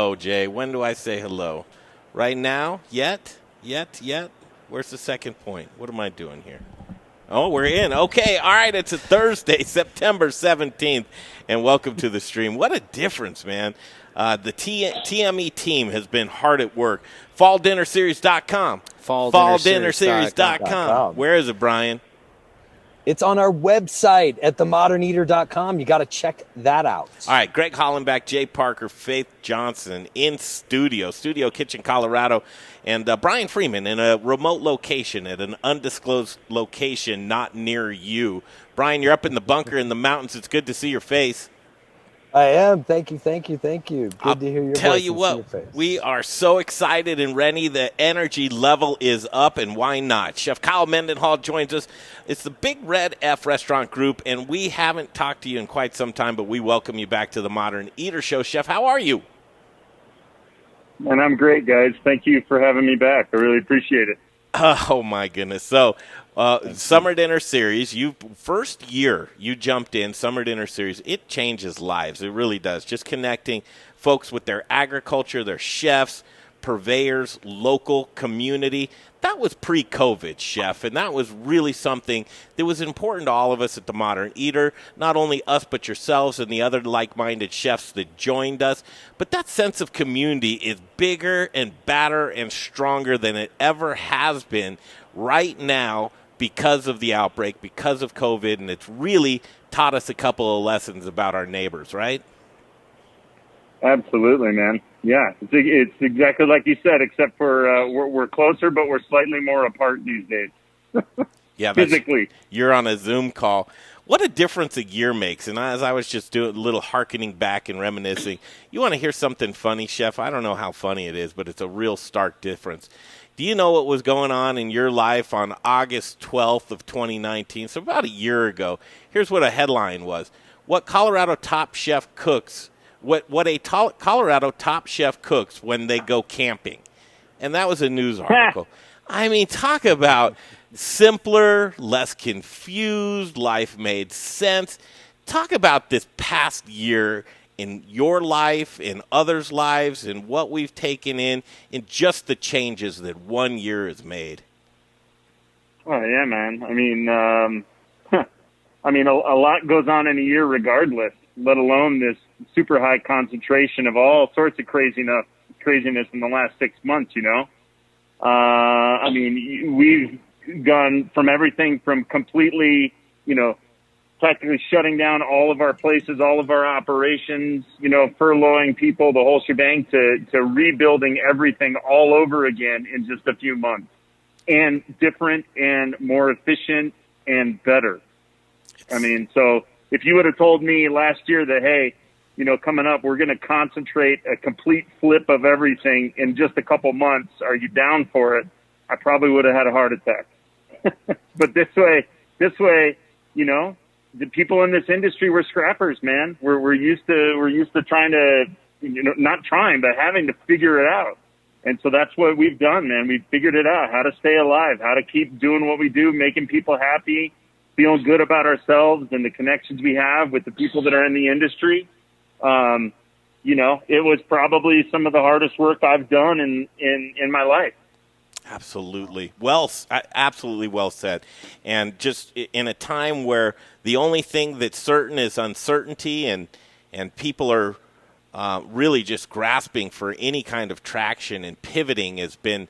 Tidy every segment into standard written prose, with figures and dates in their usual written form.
Oh, Jay, when do I say hello? Right now? Yet? Where's the second point? What am I doing here? Oh, we're in. Okay, all right, it's a Thursday, September 17th, and welcome to the stream. What a difference, man. The TME team has been hard at work. FallDinnerSeries.com. FallDinnerSeries.com. Where is it, Brian? It's on our website at themoderneater.com. You got to check that out. All right, Greg Hollenbach, Jay Parker, Faith Johnson in Studio Kitchen, Colorado, and Brian Freeman in a remote location at an undisclosed location not near you. Brian, you're up in the bunker in the mountains. It's good to see your face. I am. Thank you. Good to hear your voice. Tell you what, we are so excited and ready. The energy level is up, and why not? Chef Kyle Mendenhall joins us. It's the Big Red F Restaurant Group, and we haven't talked to you in quite some time, but we welcome you back to the Modern Eater Show. Chef, how are you? And I'm great, guys. Thank you for having me back. I really appreciate it. Oh, my goodness. So, Summer Dinner Series, first year you jumped in, Summer Dinner Series, it changes lives. It really does. Just connecting folks with their agriculture, their chefs, purveyors, local community. That was pre-COVID, Chef, and that was really something that was important to all of us at the Modern Eater, not only us but yourselves and the other like-minded chefs that joined us. But that sense of community is bigger and badder and stronger than it ever has been right now because of the outbreak, because of COVID, and it's really taught us a couple of lessons about our neighbors, right? Absolutely, man. Yeah, it's exactly like you said, except for we're closer, but we're slightly more apart these days. Yeah, physically. You're on a Zoom call. What a difference a year makes. And as I was just doing a little hearkening back and reminiscing, you want to hear something funny, Chef? I don't know how funny it is, but it's a real stark difference. Do you know what was going on in your life on August 12th of 2019? So about a year ago. Here's what a headline was. What Colorado top chef cooks what a Colorado top chef cooks when they go camping. And that was a news article. I mean, talk about simpler, less confused, life made sense. Talk about this past year in your life, in others' lives, and what we've taken in just the changes that 1 year has made. Oh, yeah, man. I mean, a lot goes on in a year regardless, let alone this super high concentration of all sorts of craziness in the last 6 months, you know? I mean, we've gone from everything from completely, practically shutting down all of our places, all of our operations, furloughing people, the whole shebang, to rebuilding everything all over again in just a few months. And different and more efficient and better. I mean, so if you would have told me last year that, hey, coming up, we're going to concentrate a complete flip of everything in just a couple months, are you down for it? I probably would have had a heart attack. But this way, the people in this industry were scrappers, man. We're used to trying to, not trying, but having to figure it out. And so that's what we've done, man. We've figured it out, how to stay alive, how to keep doing what we do, making people happy, feeling good about ourselves and the connections we have with the people that are in the industry. It was probably some of the hardest work I've done in my life. Absolutely. Absolutely well said. And just in a time where the only thing that's certain is uncertainty and people are really just grasping for any kind of traction, and pivoting has been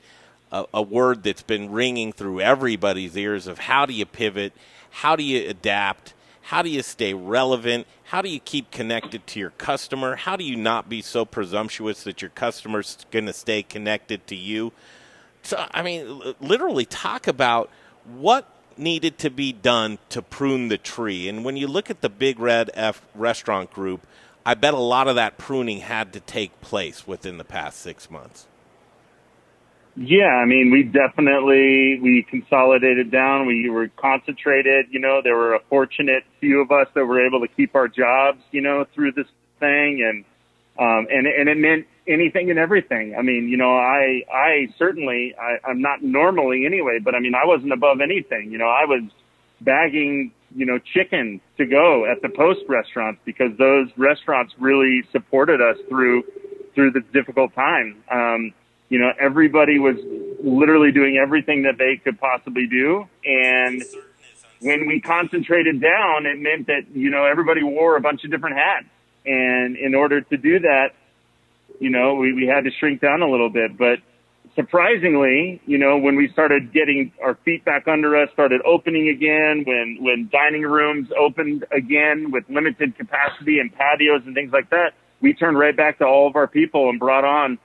a word that's been ringing through everybody's ears of how do you pivot, how do you adapt, how do you stay relevant, how do you keep connected to your customer, how do you not be so presumptuous that your customer's going to stay connected to you. So, I mean, literally talk about what needed to be done to prune the tree. And when you look at the Big Red F Restaurant Group, I bet a lot of that pruning had to take place within the past 6 months. Yeah, I mean, we consolidated down. We were concentrated. There were a fortunate few of us that were able to keep our jobs, through this thing, and it meant anything and everything. I mean, I'm not normally anyway, but I mean, I wasn't above anything. I was bagging, chicken to go at the Post restaurants because those restaurants really supported us through through this difficult time. Everybody was literally doing everything that they could possibly do. And when we concentrated down, it meant that, everybody wore a bunch of different hats. And in order to do that, we had to shrink down a little bit. But surprisingly, when we started getting our feet back under us, started opening again, when dining rooms opened again with limited capacity and patios and things like that, we turned right back to all of our people and brought on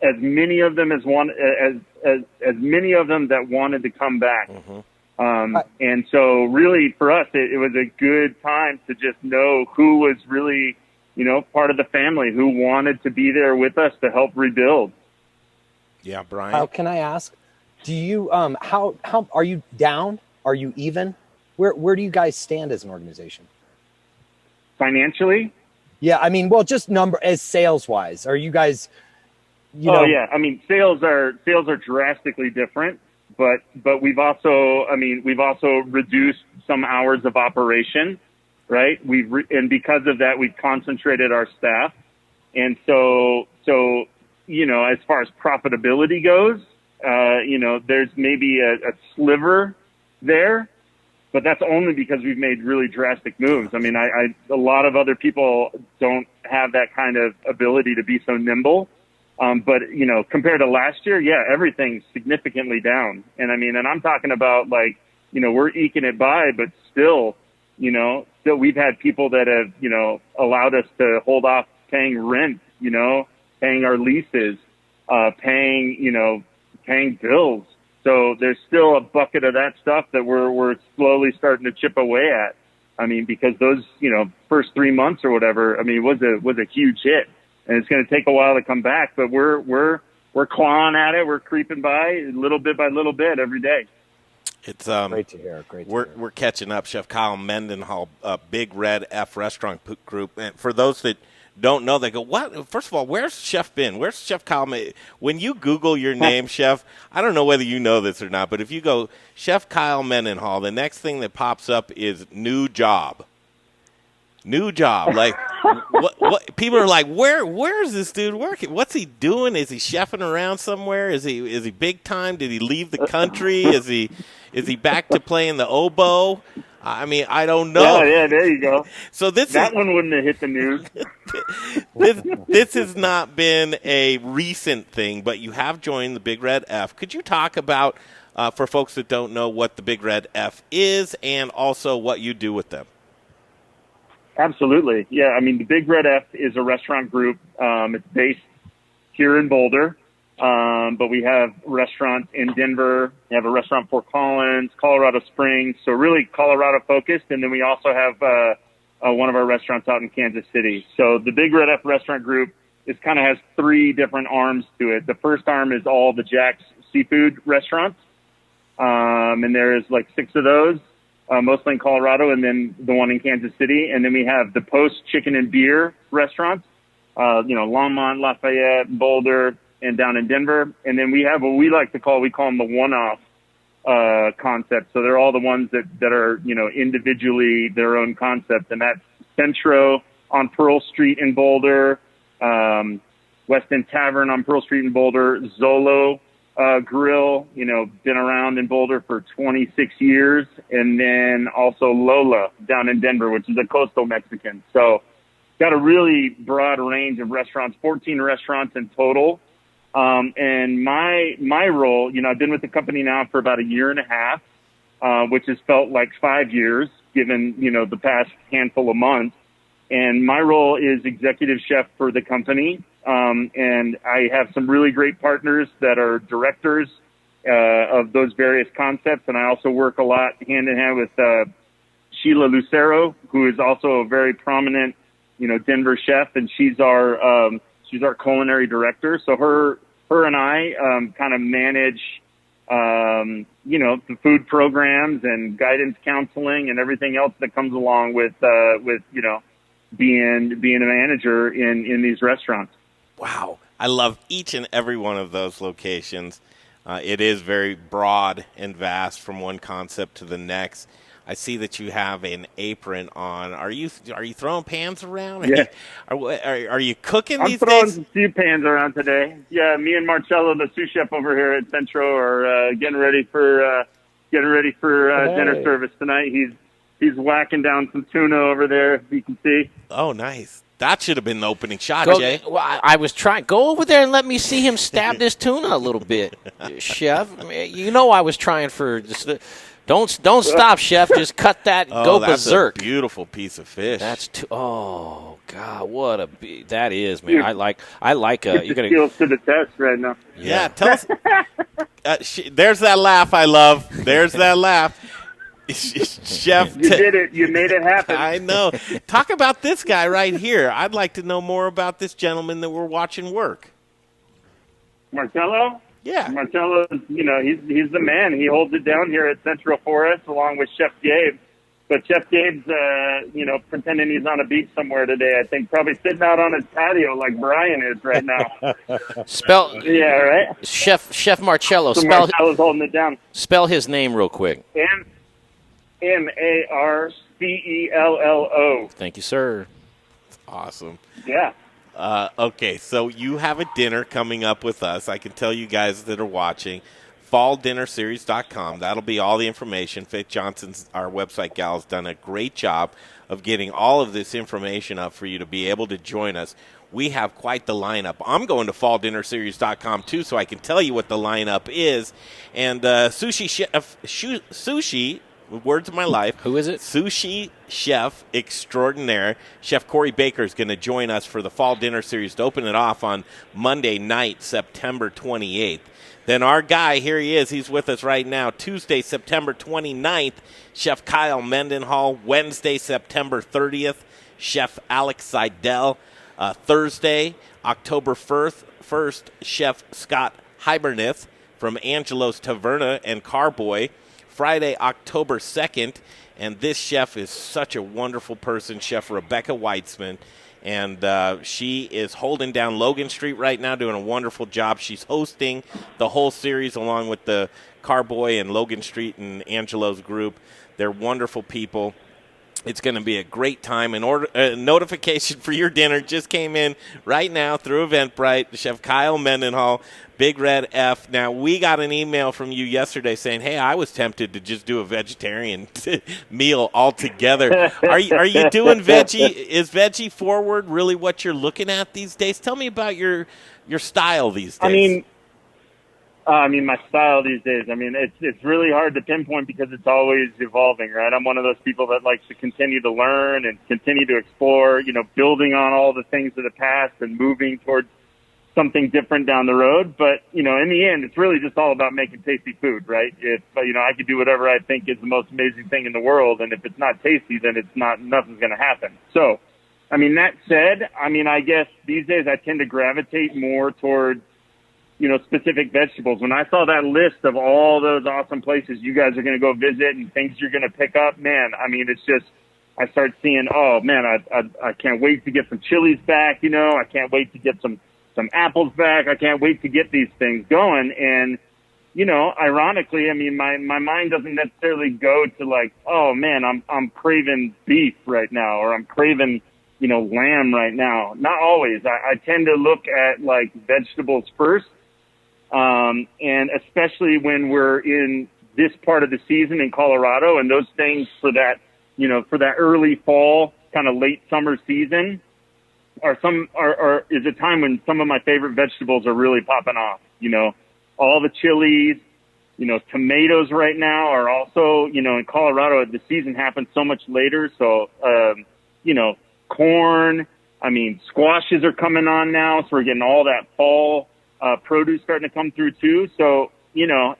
as many of them as many of them that wanted to come back. And so really for us, it was a good time to just know who was really, part of the family, who wanted to be there with us to help rebuild. Yeah, Brian. How can I ask? Do you how are you down? Are you even? Where do you guys stand as an organization? Financially? Yeah, I mean, well, just as sales wise. Are you guys yeah. I mean, sales are drastically different, but we've also reduced some hours of operation, right? And because of that, we've concentrated our staff. And so as far as profitability goes, there's maybe a sliver there, but that's only because we've made really drastic moves. I mean, a lot of other people don't have that kind of ability to be so nimble. But compared to last year, yeah, everything's significantly down. And I'm talking about we're eking it by, but still we've had people that have, allowed us to hold off paying rent, paying our leases, paying bills. So there's still a bucket of that stuff that we're slowly starting to chip away at. Because those, first 3 months or whatever, was a huge hit, and it's going to take a while to come back, but we're clawing at it. We're creeping by little bit by little bit every day. It's great to hear. We're catching up. Chef Kyle Mendenhall, Big Red F Restaurant Group. And for those that don't know, they go, what? First of all, where's Chef been? Where's Chef Kyle? When you Google your name, Chef, I don't know whether you know this or not, but if you go Chef Kyle Mendenhall, the next thing that pops up is new job. Like, what? People are like, where is this dude working? What's he doing? Is he chefing around somewhere? Is he big time? Did he leave the country? Is he back to playing the oboe? I don't know. Yeah, there you go. So that one wouldn't have hit the news. This has not been a recent thing, but you have joined the Big Red F. Could you talk about, for folks that don't know, what the Big Red F is and also what you do with them? Absolutely. Yeah, the Big Red F is a restaurant group. It's based here in Boulder, but we have restaurants in Denver. We have a restaurant in Fort Collins, Colorado Springs, so really Colorado-focused. And then we also have one of our restaurants out in Kansas City. So the Big Red F restaurant group has 3 different arms to it. The first arm is all the Jack's seafood restaurants, and there's 6 of those. Mostly in Colorado, and then the one in Kansas City. And then we have the Post Chicken and Beer restaurants, Longmont, Lafayette, Boulder, and down in Denver. And then we have what we call them the one-off concepts. So they're all the ones that are, individually their own concept. And that's Centro on Pearl Street in Boulder, West End Tavern on Pearl Street in Boulder, Zolo Grill, been around in Boulder for 26 years, and then also Lola down in Denver, which is a coastal Mexican. So got a really broad range of restaurants, 14 restaurants in total. And my role, I've been with the company now for about a year and a half, which has felt like 5 years given, the past handful of months. And my role is executive chef for the company. And I have some really great partners that are directors of those various concepts. And I also work a lot hand in hand with Sheila Lucero, who is also a very prominent, Denver chef, and she's our culinary director. So her and I kind of manage the food programs and guidance counseling and everything else that comes along with being a manager in these restaurants. Wow. I love each and every one of those locations. It is very broad and vast from one concept to the next. I see that you have an apron on. Are you throwing pans around? Yeah. Are you cooking I'm these throwing days? some stew pans around today. Yeah, me and Marcello, the sous chef over here at Centro, are getting ready for dinner Hey. service tonight. He's whacking down some tuna over there, if you can see. Oh, nice. That should have been the opening shot, Go, Jay. well, I was trying. Go over there and let me see him stab this tuna a little bit, Chef. You know I was trying for. Don't stop, Chef. Just cut that. Oh, go that's berserk. a beautiful piece of fish. That's too. Oh God, what that is, man. I like. You gotta. Skills to the test right now. Yeah, tell us. There's that laugh I love. There's that laugh. Chef. You did it. You made it happen. I know. Talk about this guy right here. I'd like to know more about this gentleman that we're watching work. Marcello? Yeah. Marcello, he's the man. He holds it down here at Central Forest along with Chef Gabe. But Chef Gabe's, pretending he's on a beach somewhere today. I think probably sitting out on his patio like Brian is right now. Spell. Yeah, right? Chef Marcello. So Marcello's holding it down. Spell his name real quick. Marcello. Thank you, sir. Awesome. Yeah. Okay, so you have a dinner coming up with us. I can tell you guys that are watching. FallDinnerSeries.com. That'll be all the information. Faith Johnson's, our website gal, has done a great job of getting all of this information up for you to be able to join us. We have quite the lineup. I'm going to FallDinnerSeries.com too, so I can tell you what the lineup is. And sushi, words of my life. Who is it? Sushi chef extraordinaire, Chef Corey Baker, is going to join us for the Fall Dinner Series to open it off on Monday night, September 28th. Then our guy, here he is, he's with us right now, Tuesday, September 29th, Chef Kyle Mendenhall. Wednesday, September 30th, Chef Alex Seidel. Thursday, October 1st, Chef Scott Hiberneth from Angelo's Taverna and Carboy. Friday, October 2nd, and this chef is such a wonderful person, Chef Rebecca Weitzman, and she is holding down Logan Street right now, doing a wonderful job. She's hosting the whole series along with the Carboy and Logan Street and Angelo's group. They're wonderful people. It's going to be a great time. Notification for your dinner just came in right now through Eventbrite. Chef Kyle Mendenhall, Big Red F. Now, we got an email from you yesterday saying, hey, I was tempted to just do a vegetarian meal altogether. Are you doing veggie? Is veggie forward really what you're looking at these days? Tell me about your style these days. My style these days, it's really hard to pinpoint because it's always evolving, right? I'm one of those people that likes to continue to learn and continue to explore, building on all the things of the past and moving towards something different down the road. But, in the end, it's really just all about making tasty food, right? I could do whatever I think is the most amazing thing in the world. And if it's not tasty, then nothing's going to happen. So, that said, I guess these days I tend to gravitate more towards, specific vegetables. When I saw that list of all those awesome places you guys are going to go visit and things you're going to pick up, man, it's just, I start seeing, oh man, I can't wait to get some chilies back. I can't wait to get some apples back. I can't wait to get these things going. And, ironically, my mind doesn't necessarily go to like, oh man, I'm craving beef right now, or I'm craving, lamb right now. Not always. I tend to look at like vegetables first. And especially when we're in this part of the season in Colorado, and those things for that early fall, kind of late summer season is a time when some of my favorite vegetables are really popping off. All the chilies, tomatoes right now are also, in Colorado, the season happens so much later. So, corn, squashes are coming on now. So we're getting all that fall produce starting to come through too. So, I'm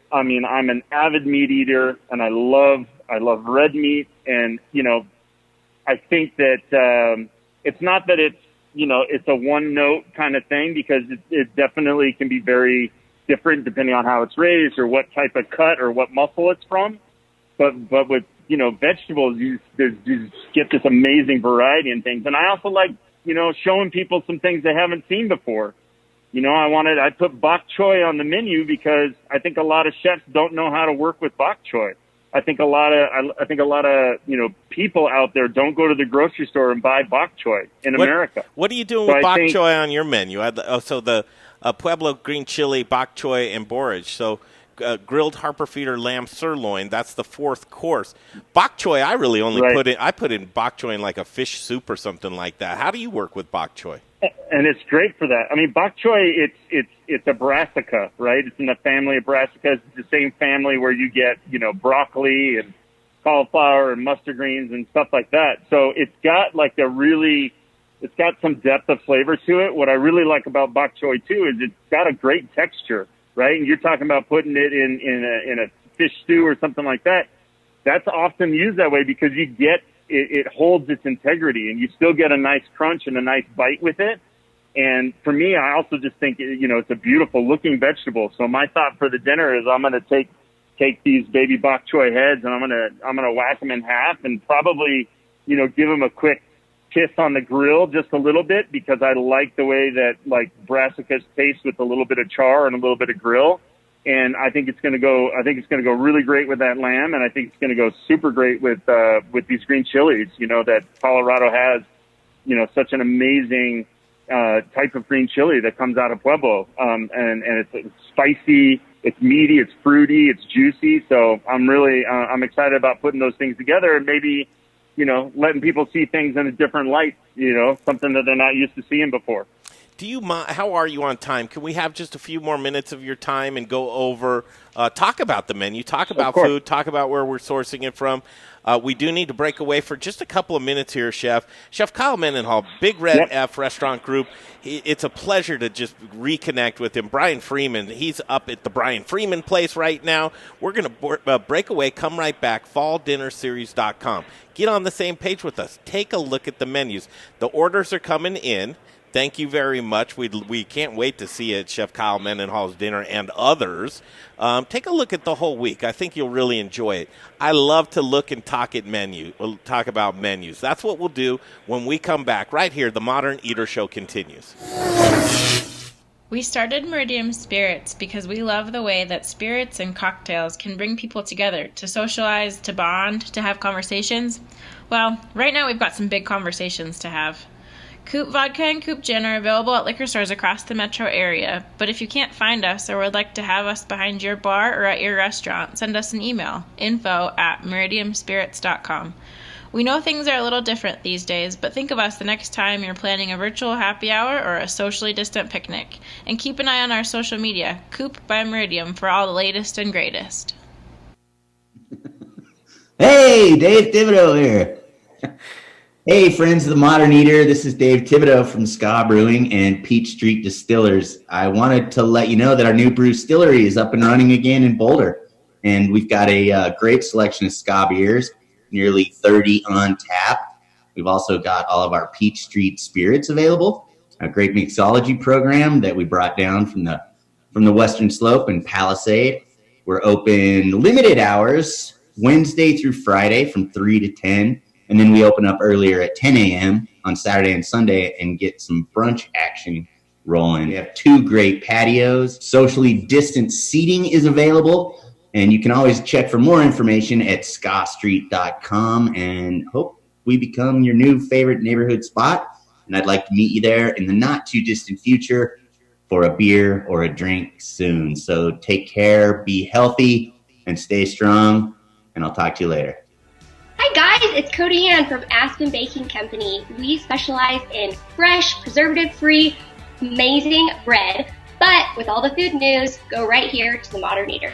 an avid meat eater, and I love red meat. And, I think that, it's not that it's, it's a one note kind of thing, because it definitely can be very different depending on how it's raised or what type of cut or what muscle it's from. But with, vegetables, you get this amazing variety in things. And I also like, showing people some things they haven't seen before. I put bok choy on the menu because I think a lot of chefs don't know how to work with bok choy. I think a lot of people out there don't go to the grocery store and buy bok choy in America. What are you doing with bok choy on your menu? The Pueblo green chili, bok choy, and borage. So grilled Harper feeder lamb sirloin. That's the fourth course. Bok choy, I really only put in bok choy in like a fish soup or something like that. How do you work with bok choy? And it's great for that. I mean, bok choy, it's a brassica, right? It's in the family of brassicas. It's the same family where you get, broccoli and cauliflower and mustard greens and stuff like that. So it's got it's got some depth of flavor to it. What I really like about bok choy too is it's got a great texture, right? And you're talking about putting it in a fish stew or something like that. That's often used that way because you get it holds its integrity, and you still get a nice crunch and a nice bite with it. And for me, I also just think, it's a beautiful looking vegetable. So my thought for the dinner is I'm going to take these baby bok choy heads and I'm going to whack them in half and probably, give them a quick kiss on the grill just a little bit, because I like the way that brassicas taste with a little bit of char and a little bit of grill. And I think it's going to go really great with that lamb. And I think it's going to go super great with these green chilies, that Colorado has, such an amazing, type of green chili that comes out of Pueblo. And it's spicy, it's meaty, it's fruity, it's juicy. So I'm really, I'm excited about putting those things together and maybe, letting people see things in a different light, something that they're not used to seeing before. Do you mind? How are you on time? Can we have just a few more minutes of your time and go over, talk about the menu, talk about food, talk about where we're sourcing it from? We do need to break away for just a couple of minutes here, Chef. Chef Kyle Mendenhall, Big Red F Restaurant Group. It's a pleasure to just reconnect with him. Brian Freeman, he's up at the Brian Freeman place right now. We're going to break away, come right back, falldinnerseries.com. Get on the same page with us. Take a look at the menus. The orders are coming in. Thank you very much. We can't wait to see it, Chef Kyle Mendenhall's dinner and others. Take a look at the whole week. I think you'll really enjoy it. I love to look and talk about menus. That's what we'll do when we come back. Right here, the Modern Eater Show continues. We started Meridium Spirits because we love the way that spirits and cocktails can bring people together to socialize, to bond, to have conversations. Well, right now we've got some big conversations to have. Coop Vodka and Coop Gin are available at liquor stores across the metro area, but if you can't find us or would like to have us behind your bar or at your restaurant, send us an email, info@meridiumspirits.com. We know things are a little different these days, but think of us the next time you're planning a virtual happy hour or a socially distant picnic. And keep an eye on our social media, Coop by Meridium, for all the latest and greatest. Hey, Dave Thibodeau here. Hey, friends of the Modern Eater, this is Dave Thibodeau from Ska Brewing and Peach Street Distillers. I wanted to let you know that our new brew distillery is up and running again in Boulder, and we've got a great selection of Ska beers, nearly 30 on tap. We've also got all of our Peach Street spirits available, a great mixology program that we brought down from the Western Slope and Palisade. We're open limited hours, Wednesday through Friday from 3 to 10. And then we open up earlier at 10 a.m. on Saturday and Sunday and get some brunch action rolling. We have 2 great patios. Socially distanced seating is available. And you can always check for more information at scastreet.com, and hope we become your new favorite neighborhood spot. And I'd like to meet you there in the not too distant future for a beer or a drink soon. So take care, be healthy, and stay strong. And I'll talk to you later. Hi guys, it's Cody Ann from Aspen Baking Company. We specialize in fresh, preservative-free, amazing bread. But with all the food news, go right here to the Modern Eater.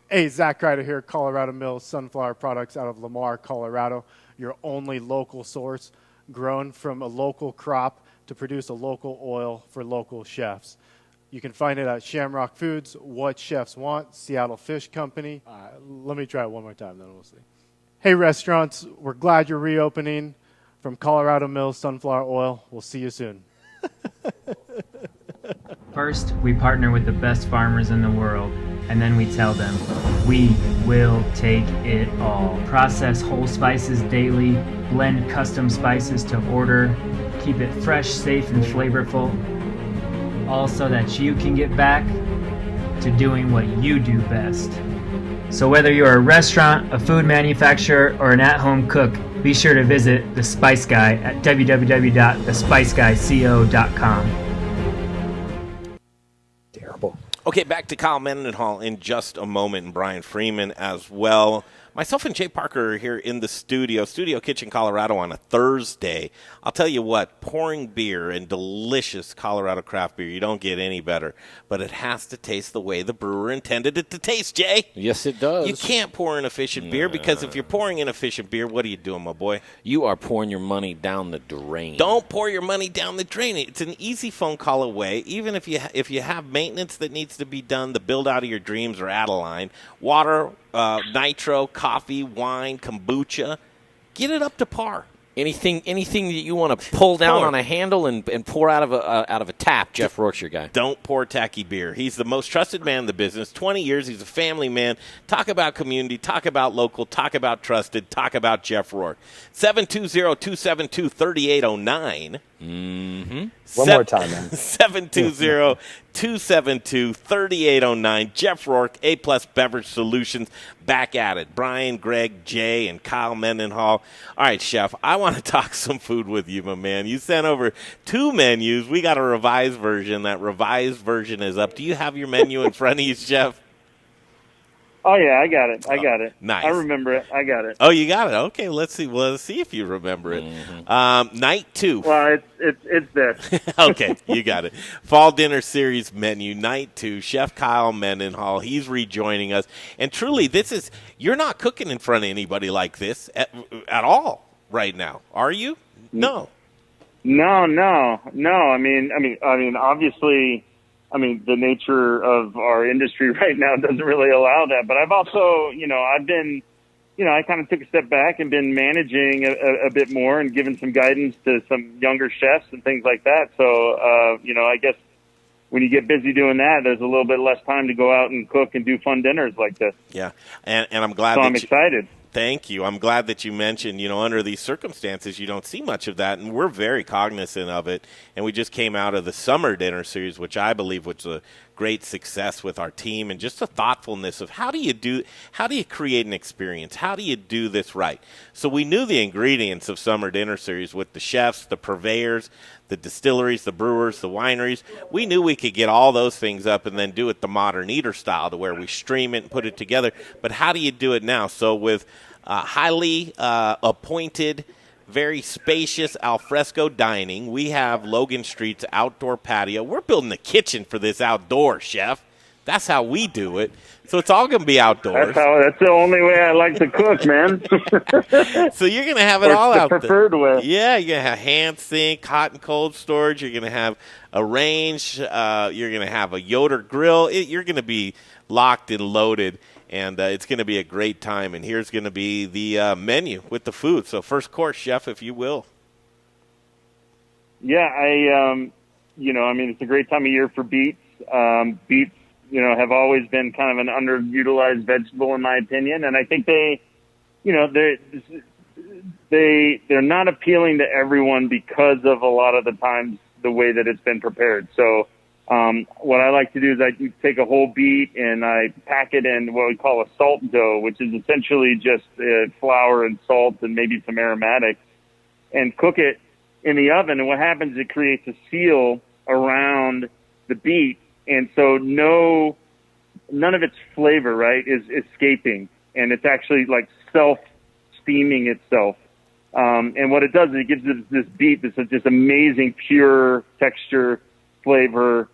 Hey, Zach Ryder here, Colorado Mills Sunflower Products out of Lamar, Colorado. Your only local source, grown from a local crop to produce a local oil for local chefs. You can find it at Shamrock Foods, What Chefs Want, Seattle Fish Company. Let me try it one more time, then we'll see. Hey, restaurants, we're glad you're reopening. From Colorado Mills Sunflower Oil, we'll see you soon. First, we partner with the best farmers in the world, and then we tell them, we will take it all. Process whole spices daily, blend custom spices to order, keep it fresh, safe, and flavorful, all so that you can get back to doing what you do best. So whether you're a restaurant, a food manufacturer, or an at-home cook, be sure to visit The Spice Guy at www.thespiceguyco.com. Terrible. Okay, back to Kyle Mendenhall in just a moment, and Brian Freeman as well. Myself and Jay Parker are here in the Studio Kitchen, Colorado on a Thursday. I'll tell you what, pouring beer and delicious Colorado craft beer, you don't get any better. But it has to taste the way the brewer intended it to taste, Jay. Yes, it does. You can't pour inefficient beer, because if you're pouring inefficient beer, what are you doing, my boy? You are pouring your money down the drain. Don't pour your money down the drain. It's an easy phone call away. Even if you have maintenance that needs to be done, the build out of your dreams are out of line. Water, nitro, coffee, wine, kombucha, get it up to par. Anything that you want to pull down on a handle and pour out of a tap, Jeff Rourke's your guy. Don't pour tacky beer. He's the most trusted man in the business. 20 years, he's a family man. Talk about community, talk about local, talk about trusted, talk about Jeff Rourke. 720-272-3809. Mm-hmm. One more time, man. 720-272-3809. Jeff Rourke, A-Plus Beverage Solutions, back at it. Brian, Greg, Jay, and Kyle Mendenhall. All right, Chef, I want to talk some food with you, my man. You sent over 2 menus. We got a revised version. That revised version is up. Do you have your menu in front of you, Chef? Oh, yeah, I got it. Nice. I remember it. I got it. Oh, you got it. Okay, let's see. Well, let's see if you remember it. Mm-hmm. Night 2. Well, it's there. Okay, you got it. Fall Dinner Series menu, Night 2. Chef Kyle Mendenhall, he's rejoining us. And truly, you're not cooking in front of anybody like this at all right now, are you? No. No. I mean, obviously. The nature of our industry right now doesn't really allow that. But I've also, I kind of took a step back and been managing a bit more and giving some guidance to some younger chefs and things like that. So, I guess when you get busy doing that, there's a little bit less time to go out and cook and do fun dinners like this. Yeah, and I'm glad. So I'm excited. Thank you. I'm glad that you mentioned, under these circumstances, you don't see much of that, and we're very cognizant of it. And we just came out of the Summer Dinner Series, which I believe was a great success with our team, and just the thoughtfulness of how do you create an experience? How do you do this right? So we knew the ingredients of Summer Dinner Series with the chefs, the purveyors, the distilleries, the brewers, the wineries. We knew we could get all those things up and then do it the modern eater style, to where we stream it and put it together. But how do you do it now? So with highly appointed, very spacious alfresco dining, we have Logan Street's outdoor patio. We're building a kitchen for this outdoor, Chef. That's how we do it. So it's all going to be outdoors. That's the only way I like to cook, man. So you're going to have it all out there. The preferred way. Yeah, you're going to have hand sink, hot and cold storage. You're going to have a range. You're going to have a Yoder grill. You're going to be locked and loaded, and it's going to be a great time. And here's going to be the menu with the food. So first course, Chef, if you will. Yeah, it's a great time of year for beets. Beets, have always been kind of an underutilized vegetable in my opinion. And I think they're not appealing to everyone because of a lot of the times the way that it's been prepared. So, what I like to do is I take a whole beet and I pack it in what we call a salt dough, which is essentially just flour and salt and maybe some aromatics, and cook it in the oven. And what happens is it creates a seal around the beet. And so none of its flavor, right, is escaping. And it's actually like self-steaming itself. And what it does is it gives it this beet, this just amazing pure texture, flavor,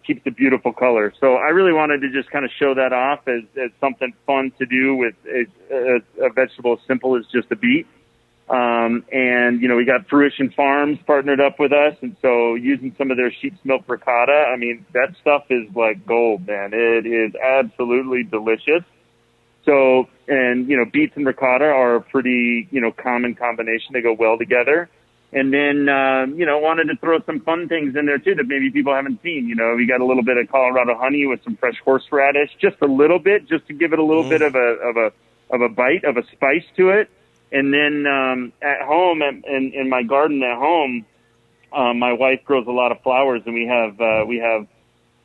keeps a beautiful color. So I really wanted to just kind of show that off as something fun to do with a vegetable as simple as just a beet. We got Fruition Farms partnered up with us. And so using some of their sheep's milk ricotta, that stuff is like gold, man. It is absolutely delicious. So, beets and ricotta are a pretty, common combination. They go well together. And then, wanted to throw some fun things in there too that maybe people haven't seen. We got a little bit of Colorado honey with some fresh horseradish, just a little bit, just to give it a little bit of a bite, of a spice to it. And then at home, in my garden at home, my wife grows a lot of flowers, and we have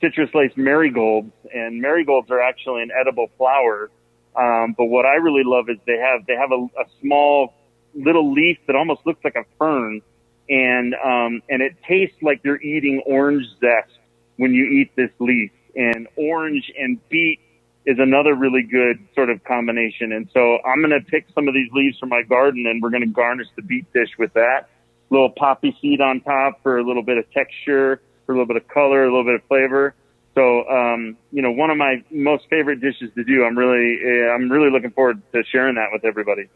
citrus-laced marigolds, and marigolds are actually an edible flower. But what I really love is they have a small little leaf that almost looks like a fern, and it tastes like you're eating orange zest when you eat this leaf. And orange and beet is another really good sort of combination. And so I'm going to pick some of these leaves from my garden, and we're going to garnish the beet dish with that. Little poppy seed on top for a little bit of texture, for a little bit of color, a little bit of flavor. So, one of my most favorite dishes to do. I'm really looking forward to sharing that with everybody.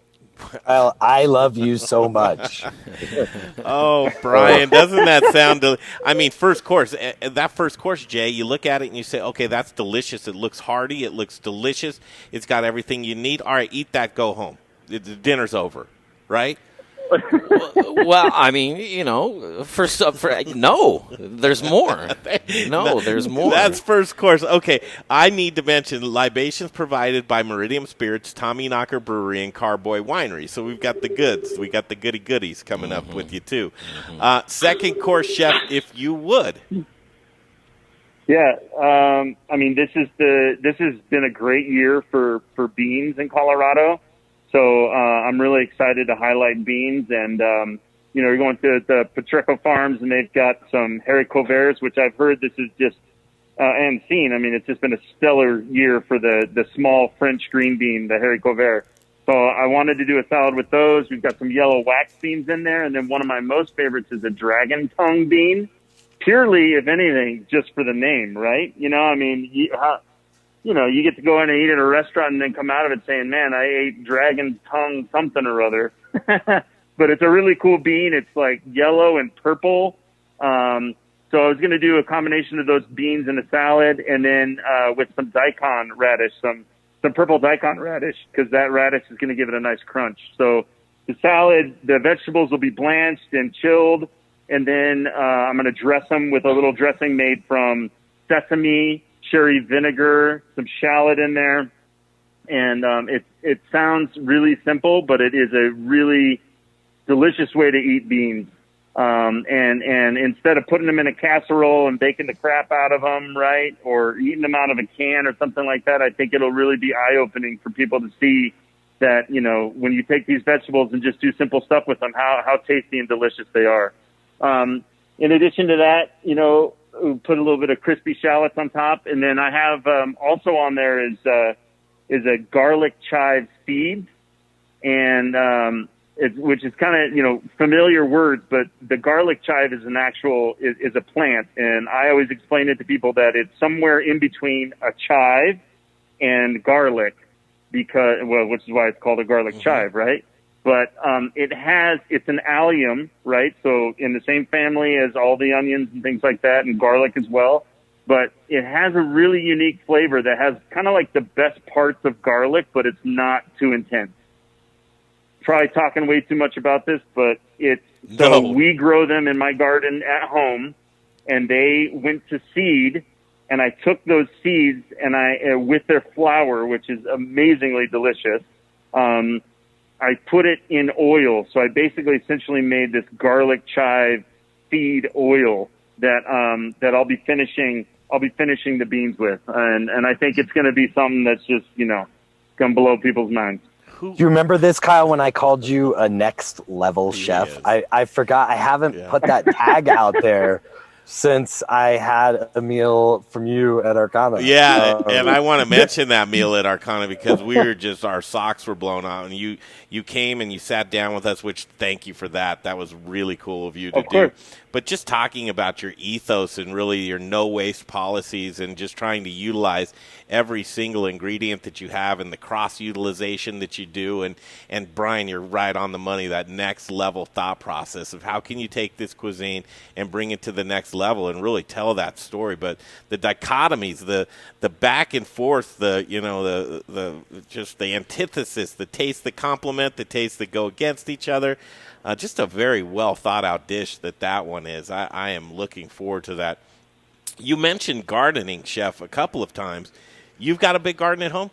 Well, I love you so much. Oh, Brian, doesn't that sound first course, that first course, Jay, you look at it and you say, okay, that's delicious. It looks hearty. It looks delicious. It's got everything you need. All right, eat that, go home. The dinner's over, right? Well, no, there's more. No, there's more. That's first course. Okay, I need to mention libations provided by Meridium Spirits, Tommy Knocker Brewery, and Carboy Winery. So we've got the goods. We got the goody goodies coming up with you too. Second course, chef, if you would. Yeah, this has been a great year for beans in Colorado. So I'm really excited to highlight beans, and you're going to the Pacheco Farms, and they've got some haricot verts, which I've heard this is just and seen. It's just been a stellar year for the small French green bean, the haricot vert. So I wanted to do a salad with those. We've got some yellow wax beans in there, and then one of my most favorites is a dragon tongue bean. Purely, if anything, just for the name, right? You get to go in and eat at a restaurant and then come out of it saying, man, I ate dragon tongue something or other. But it's a really cool bean. It's like yellow and purple. So I was going to do a combination of those beans in a salad, and then with some daikon radish, some purple daikon radish, because that radish is going to give it a nice crunch. So the salad, the vegetables will be blanched and chilled, and then I'm going to dress them with a little dressing made from sesame, cherry vinegar, some shallot in there. And it sounds really simple, but it is a really delicious way to eat beans. And instead of putting them in a casserole and baking the crap out of them, right, or eating them out of a can or something like that, I think it'll really be eye-opening for people to see that, when you take these vegetables and just do simple stuff with them, how tasty and delicious they are. In addition to that, put a little bit of crispy shallots on top, and then I have also on there is a garlic chive seed, and which is kind of familiar words, but the garlic chive is is a plant, and I always explain it to people that it's somewhere in between a chive and garlic, which is why it's called a garlic chive, right? But it's an allium, right? So in the same family as all the onions and things like that, and garlic as well. But it has a really unique flavor that has kind of like the best parts of garlic, but it's not too intense. Probably talking way too much about this, but so we grow them in my garden at home, and they went to seed, and I took those seeds and with their flour, which is amazingly delicious, I put it in oil. So I basically essentially made this garlic chive seed oil that I'll be finishing the beans with. And I think it's going to be something that's just, going to blow people's minds. Do you remember this, Kyle, when I called you a next level chef? I forgot. I haven't put that tag out there since I had a meal from you at Arcana. Yeah, and I want to mention that meal at Arcana because our socks were blown out, and you came and you sat down with us, which thank you for that. That was really cool of you to do. But just talking about your ethos and really your no-waste policies and just trying to utilize every single ingredient that you have and the cross-utilization that you do. And Brian, you're right on the money, that next-level thought process of how can you take this cuisine and bring it to the next level and really tell that story. But the dichotomies, the back and forth, just the antithesis, the tastes that complement, the tastes that go against each other. Just a very well thought out dish that one is. I am looking forward to that. You mentioned gardening, Chef, a couple of times. You've got a big garden at home?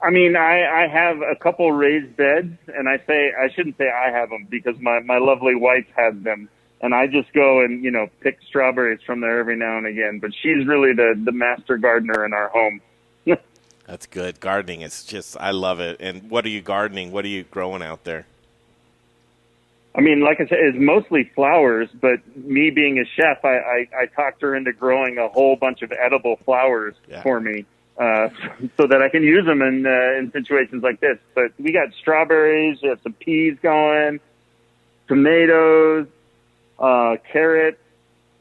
I have a couple raised beds, and I shouldn't say I have them because my lovely wife has them. and I just go and, pick strawberries from there every now and again. But she's really the master gardener in our home. That's good. Gardening is just, I love it. And what are you gardening? What are you growing out there? I mean, like I said, it's mostly flowers, but me being a chef, I talked her into growing a whole bunch of edible flowers for me, so that I can use them in situations like this. But we got strawberries, we have some peas going, tomatoes, carrots.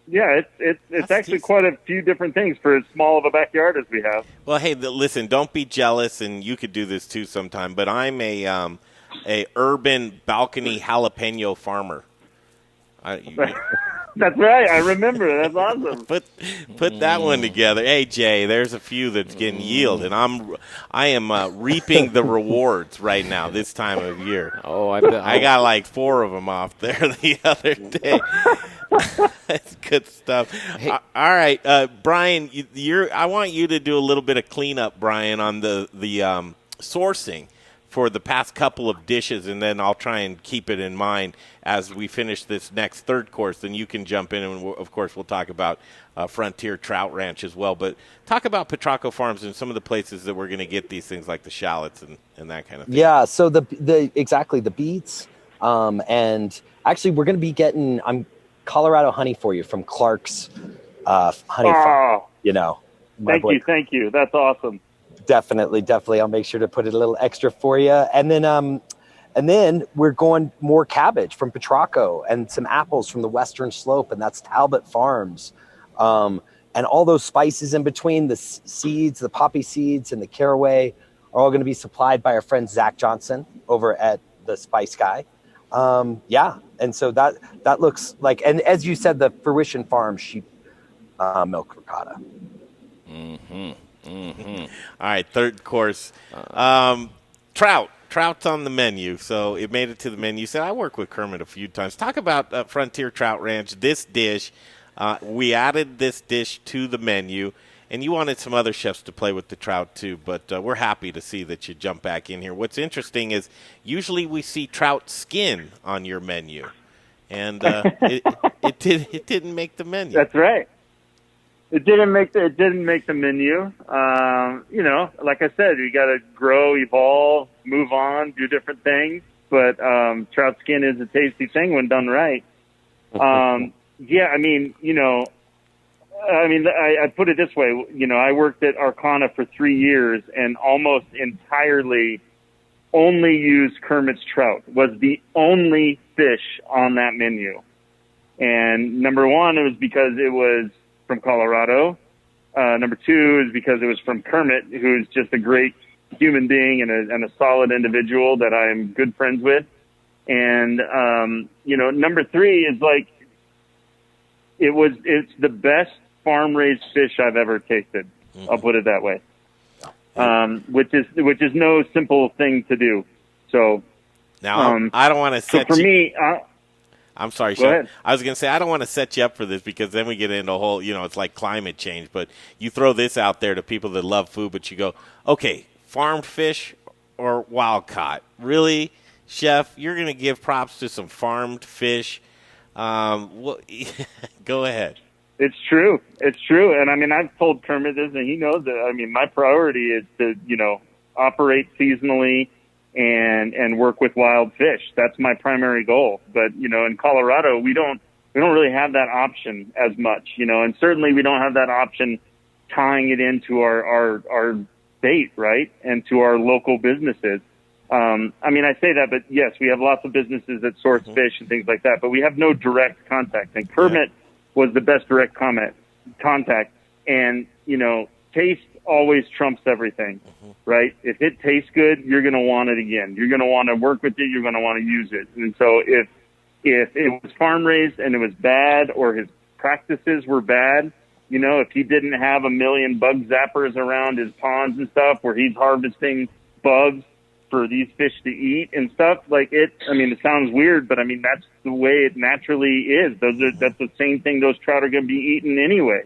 Yeah, it's actually quite a few different things for as small of a backyard as we have. Well, hey, listen, don't be jealous, and you could do this too sometime, but I'm a urban balcony jalapeno farmer. That's right. I remember. That's awesome. Put that one together. Hey, Jay, there's a few that's getting yield, and I am reaping the rewards right now this time of year. Oh, I bet. I got like 4 of them off there the other day. That's good stuff. Hey. All right, Brian, I want you to do a little bit of cleanup, Brian, on the sourcing for the past couple of dishes, and then I'll try and keep it in mind as we finish this next third course. Then you can jump in, and of course we'll talk about Frontier Trout Ranch as well. But talk about Petrocco Farms and some of the places that we're going to get these things like the shallots and that kind of thing. Yeah, so the beets, and actually we're going to be getting Colorado honey for you from Clark's honey farm. Thank you. That's awesome. Definitely. I'll make sure to put it a little extra for you. And then we're going more cabbage from Petrocco and some apples from the Western Slope, and that's Talbot Farms. And all those spices in between, the seeds, the poppy seeds, and the caraway are all going to be supplied by our friend Zach Johnson over at the Spice Guy. And so that looks like, and as you said, the Fruition Farm sheep milk ricotta. Mm-hmm. Mm-hmm. All right, third course. Trout's on the menu, so it made it to the menu. You said, I work with Kermit a few times. Talk about Frontier Trout Ranch, this dish. We added this dish to the menu, and you wanted some other chefs to play with the trout too, but we're happy to see that you jump back in here. What's interesting is usually we see trout skin on your menu, and it didn't make the menu. That's right. It didn't make the menu. Like I said, you got to grow, evolve, move on, do different things. But trout skin is a tasty thing when done right. I put it this way. I worked at Arcana for 3 years and almost entirely only used Kermit's trout. Was the only fish on that menu. And number one, it was because it was from Colorado. Number two is because it was from Kermit, who's just a great human being and a solid individual that I'm good friends with. And, number three is like, it's the best farm-raised fish I've ever tasted. Mm-hmm. I'll put it that way. Which is no simple thing to do. So now I don't want to set I'm sorry, Go ahead. I was going to say, I don't want to set you up for this because then we get into a whole, it's like climate change. But you throw this out there to people that love food, but you go, okay, farmed fish or wild caught? Really, chef? You're going to give props to some farmed fish? Go ahead. It's true. And I've told Kermit this, and he knows that. My priority is to, operate seasonally and work with wild fish. That's my primary goal. But, in Colorado, we don't really have that option as much, and certainly we don't have that option tying it into our state, right? And to our local businesses. I say that, but yes, we have lots of businesses that source fish and things like that, but we have no direct contact. And Kermit was the best direct contact. And, taste always trumps everything, right? If it tastes good, you're going to want it again. You're going to want to work with it. You're going to want to use it. And so if it was farm raised and it was bad, or his practices were bad, if he didn't have a million bug zappers around his ponds and stuff where he's harvesting bugs for these fish to eat and stuff, it sounds weird, but that's the way it naturally is. That's the same thing those trout are going to be eaten anyway.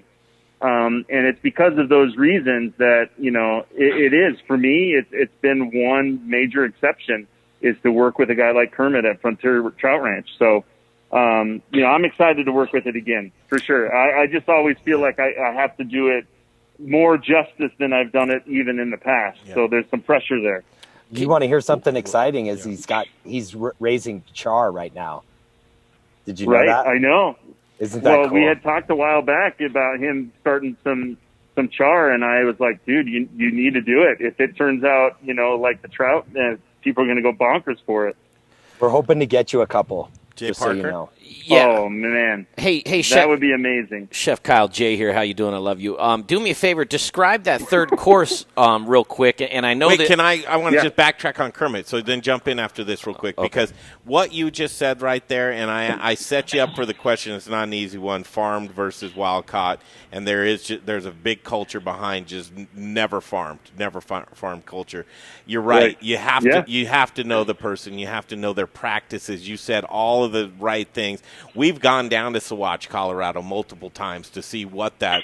And it's because of those reasons that, it is, for me, it's been one major exception is to work with a guy like Kermit at Frontier Trout Ranch. So, I'm excited to work with it again for sure. I just always feel like I have to do it more justice than I've done it even in the past. Yeah. So there's some pressure there. You want to hear something exciting? Is he's raising char right now. Did you know that? I know. Isn't that cool? We had talked a while back about him starting some char, and I was like, dude, you need to do it. If it turns out, like the trout, people are going to go bonkers for it. We're hoping to get you a couple. Jay Parker? So you know. Yeah. Oh, man. Hey, Chef. That would be amazing. Chef Kyle, Jay here. How you doing? I love you. Do me a favor. Describe that third course real quick. And I know Wait, that... I want to just backtrack on Kermit, so then jump in after this real quick. Okay. Because what you just said right there, and I set you up for the question. It's not an easy one, farmed versus wild caught. And there's a big culture behind just never farmed culture. You're right. You have to know the person. You have to know their practices. You said all of the right things. We've gone down to Saguache, Colorado multiple times to see what that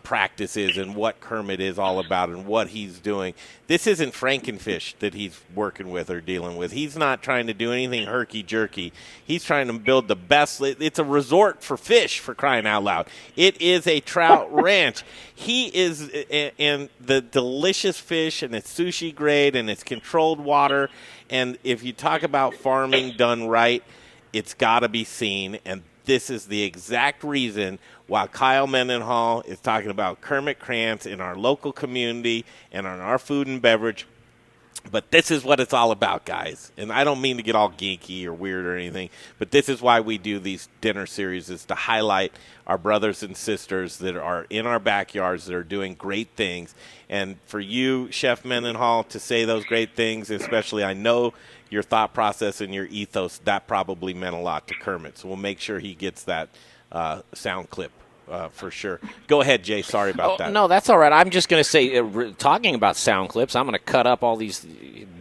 practice is and what Kermit is all about and what he's doing. This isn't Frankenfish that he's working with or dealing with. He's not trying to do anything herky-jerky. He's trying to build the best. It's a resort for fish, for crying out loud. It is a trout ranch. He is in the delicious fish, and it's sushi grade, and it's controlled water. And if you talk about farming done right, it's got to be seen, and this is the exact reason why Kyle Mendenhall is talking about Kermit Krantz in our local community and on our food and beverage. But this is what it's all about, guys. And I don't mean to get all geeky or weird or anything, but this is why we do these dinner series, is to highlight our brothers and sisters that are in our backyards that are doing great things. And for you, Chef Mendenhall, to say those great things, especially I know your thought process and your ethos, that probably meant a lot to Kermit. So we'll make sure he gets that sound clip for sure. Go ahead, Jay. Sorry about that. No, that's all right. I'm just going to say, talking about sound clips, I'm going to cut up all these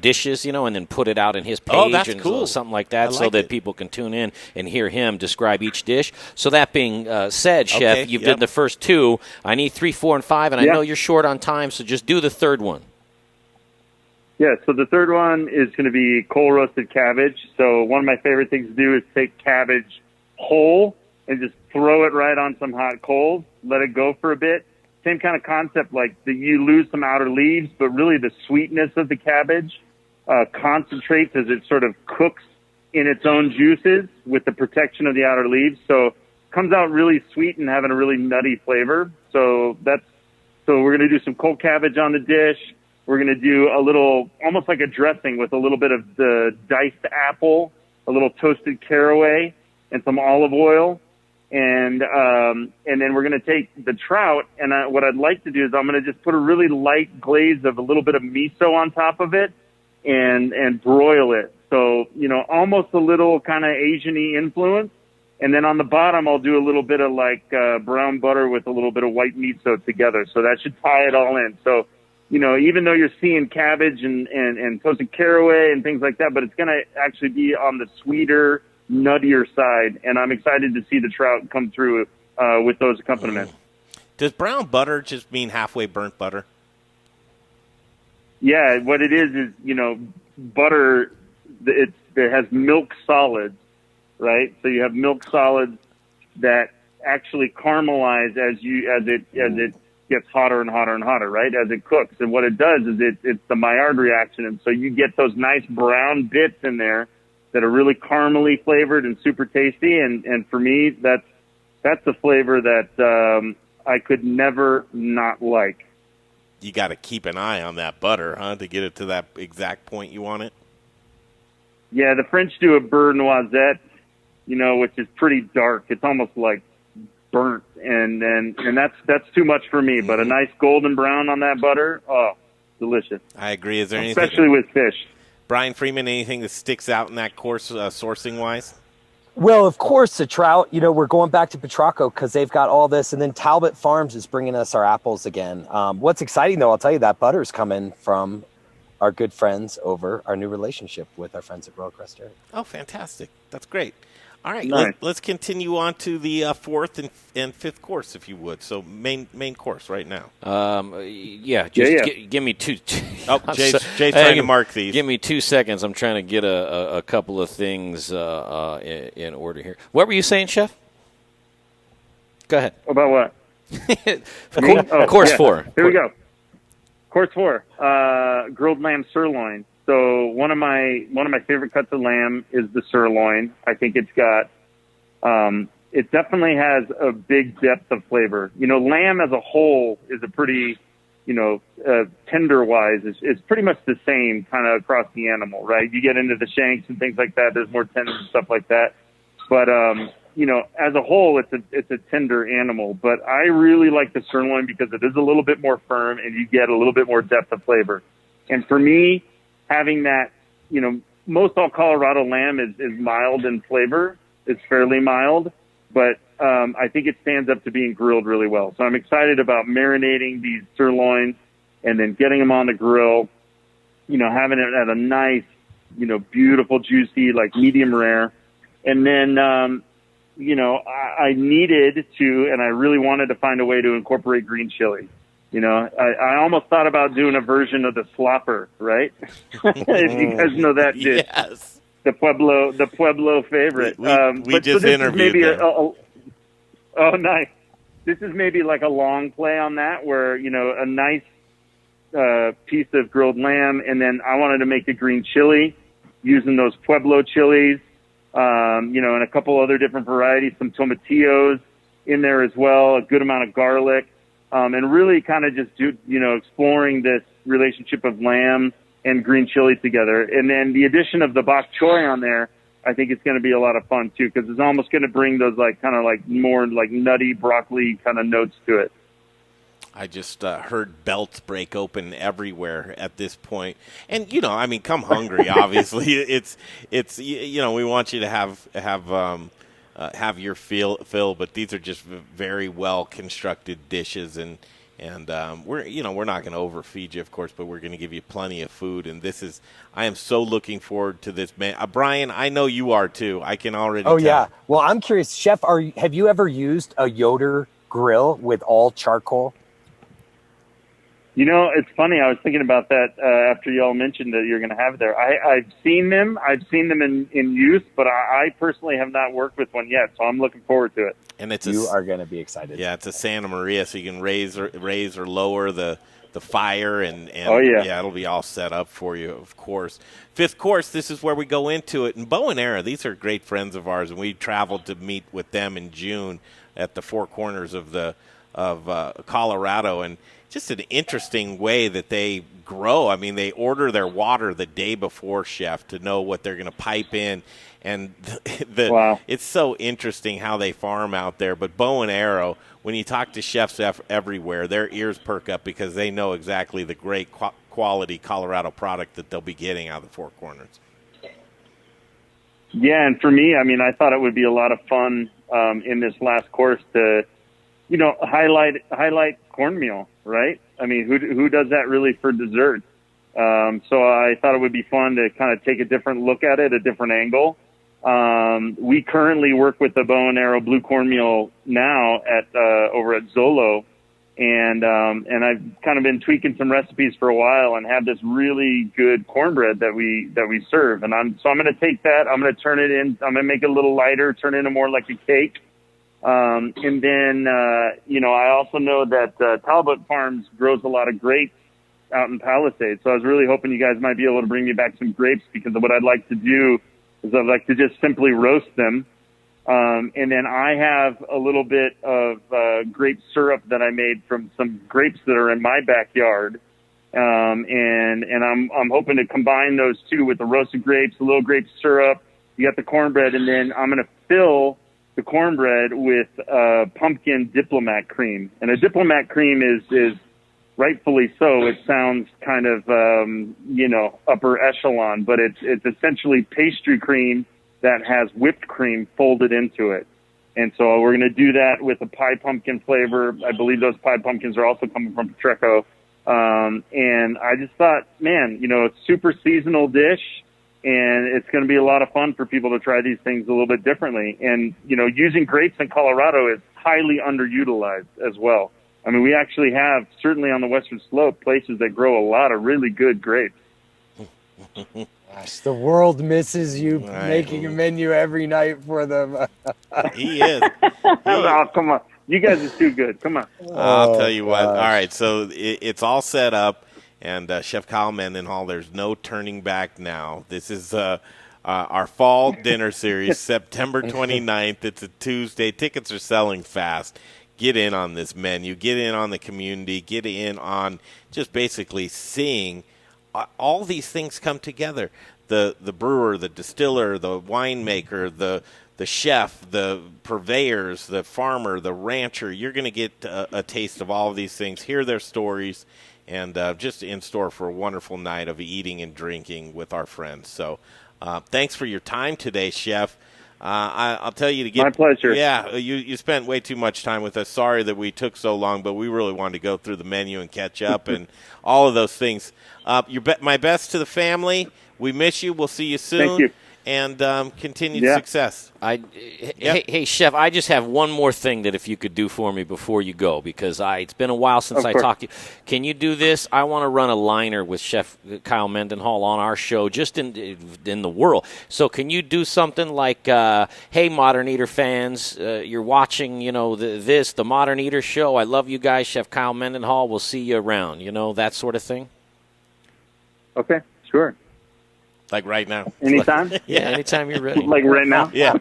dishes, and then put it out in his page. Oh, that's and cool. Something like that, so that people can tune in and hear him describe each dish. So that being said, Chef, you've did the first two. I need 3, 4, and 5, and I know you're short on time, so just do the third one. Yeah, so the third one is going to be coal-roasted cabbage. So one of my favorite things to do is take cabbage whole and just throw it right on some hot coals, let it go for a bit. Same kind of concept, like you lose some outer leaves, but really the sweetness of the cabbage concentrates as it sort of cooks in its own juices with the protection of the outer leaves. So it comes out really sweet and having a really nutty flavor. So we're going to do some cold cabbage on the dish. We're going to do a little, almost like a dressing with a little bit of the diced apple, a little toasted caraway, and some olive oil. And then we're going to take the trout, and what I'd like to do is I'm going to just put a really light glaze of a little bit of miso on top of it and broil it. So, almost a little kind of Asian-y influence. And then on the bottom, I'll do a little bit of brown butter with a little bit of white miso together. So that should tie it all in. So, even though you're seeing cabbage and toasted caraway and things like that, but it's going to actually be on the sweeter, nuttier side. And I'm excited to see the trout come through with those accompaniments. Does brown butter just mean halfway burnt butter? Yeah, what it is, butter, it has milk solids, right? So you have milk solids that actually caramelize as it gets hotter and hotter and hotter, right, as it cooks. And what it does is it's the Maillard reaction. And so you get those nice brown bits in there that are really caramely flavored and super tasty. And for me, that's a flavor that I could never not like. You got to keep an eye on that butter, huh, to get it to that exact point you want it? Yeah, the French do a beurre noisette, which is pretty dark. It's almost like burnt, and that's too much for me. But a nice golden brown on that butter, oh, delicious. I agree. Is there anything, especially with fish? Brian Freeman, anything that sticks out in that course sourcing wise? Well, of course, the trout. We're going back to Petrocco because they've got all this, and then Talbot Farms is bringing us our apples again. What's exciting, though, I'll tell you, that butter's coming from our good friends over our new relationship with our friends at Royal Crest Dairy. Oh, fantastic! That's great. All right, Nice. let's continue on to the fourth and fifth course, if you would. So main course right now. Give me two. Jay's trying to mark these. Give me 2 seconds. I'm trying to get a couple of things in order here. What were you saying, Chef? Go ahead. About what? Course 4. Here we go. Course 4, grilled lamb sirloin. So one of my favorite cuts of lamb is the sirloin. I think it's got, it definitely has a big depth of flavor. You know, lamb as a whole is a pretty, tender-wise, is pretty much the same kind of across the animal, right? You get into the shanks and things like that. There's more tender and stuff like that. But, as a whole, it's a tender animal. But I really like the sirloin because it is a little bit more firm and you get a little bit more depth of flavor. And for me, having that, most all Colorado lamb is mild in flavor. It's fairly mild, but I think it stands up to being grilled really well. So I'm excited about marinating these sirloins and then getting them on the grill, having it at a nice, beautiful, juicy, like medium rare. And then, I needed to, and I really wanted to find a way to incorporate green chili. I almost thought about doing a version of the slopper, right? If you guys know that dish. Yes. The Pueblo favorite. We just interviewed them. Oh, nice. This is maybe like a long play on that where, a nice piece of grilled lamb, and then I wanted to make a green chili using those Pueblo chilies, and a couple other different varieties, some tomatillos in there as well, a good amount of garlic. And really kind of just exploring this relationship of lamb and green chili together. And then the addition of the bok choy on there, I think it's going to be a lot of fun too, because it's almost going to bring those more nutty broccoli kind of notes to it. I just heard belts break open everywhere at this point. And, come hungry, obviously. it's we want you to have your fill, but these are just very well constructed dishes, and we're not going to overfeed you, of course, but we're going to give you plenty of food. And I am so looking forward to this, man. Brian, I know you are too. I can already. Oh tell. Yeah. Well, I'm curious, Chef. Have you ever used a Yoder grill with all charcoal? It's funny. I was thinking about that after y'all mentioned that you're going to have it there. I've seen them. I've seen them in use, but I personally have not worked with one yet, so I'm looking forward to it. And you are going to be excited. Yeah, it's a Santa Maria, so you can raise or lower the fire, and it'll be all set up for you, of course. Fifth course, this is where we go into it. And Bo and Era, these are great friends of ours, and we traveled to meet with them in June at the Four Corners of Colorado, and just an interesting way that they grow. I mean, they order their water the day before, Chef, to know what they're going to pipe in. And wow. It's so interesting how they farm out there. But Bow and Arrow, when you talk to chefs everywhere, their ears perk up because they know exactly the great quality Colorado product that they'll be getting out of the Four Corners. Yeah, and for me, I thought it would be a lot of fun in this last course to, highlight cornmeal, right? Who does that really for dessert? So I thought it would be fun to kind of take a different look at it, a different angle. We currently work with the Bow and Arrow blue cornmeal now over at Zolo, and I've kind of been tweaking some recipes for a while and have this really good cornbread that we serve. And I'm going to take that, I'm going to turn it in, I'm going to make it a little lighter, turn it into more like a cake. And then, I also know that Talbot Farms grows a lot of grapes out in Palisades. So I was really hoping you guys might be able to bring me back some grapes, because what I'd like to do is I'd like to just simply roast them. And then I have a little bit of grape syrup that I made from some grapes that are in my backyard. And I'm hoping to combine those two with the roasted grapes, a little grape syrup. You got the cornbread, and then I'm going to fill the cornbread with pumpkin diplomat cream. And a diplomat cream is rightfully so. It sounds kind of, upper echelon, but it's essentially pastry cream that has whipped cream folded into it. And so we're going to do that with a pie pumpkin flavor. I believe those pie pumpkins are also coming from Petreco. And I just thought, man, it's super seasonal dish. And it's going to be a lot of fun for people to try these things a little bit differently. And, using grapes in Colorado is highly underutilized as well. I mean, we actually have, certainly on the Western Slope, places that grow a lot of really good grapes. Gosh, the world misses you making a menu every night for them. He is. Oh, come on. You guys are too good. Come on. I'll tell you what. All right, so it's all set up, and Chef Kyle Mendenhall, there's no turning back now. This is our fall dinner series, September 29th. It's a Tuesday. Tickets are selling fast. Get in on this menu. Get in on the community. Get in on just basically seeing all these things come together. The brewer, the distiller, the winemaker, the chef, the purveyors, the farmer, the rancher. You're going to get a taste of all of these things, hear their stories, and just in store for a wonderful night of eating and drinking with our friends. So thanks for your time today, Chef. I'll tell you to get. My pleasure. Yeah, you spent way too much time with us. Sorry that we took so long, but we really wanted to go through the menu and catch up and all of those things. My best to the family. We miss you. We'll see you soon. Thank you. And continued success. Hey, Chef, I just have one more thing that if you could do for me before you go, because it's been a while since I talked to you. Can you do this? I want to run a liner with Chef Kyle Mendenhall on our show, just in the world. So can you do something like, hey, Modern Eater fans, you're watching, the Modern Eater show. I love you guys. Chef Kyle Mendenhall, we'll see you around. That sort of thing? Okay, sure. Like right now. Anytime? Yeah, anytime you're ready. Like right now? Yeah.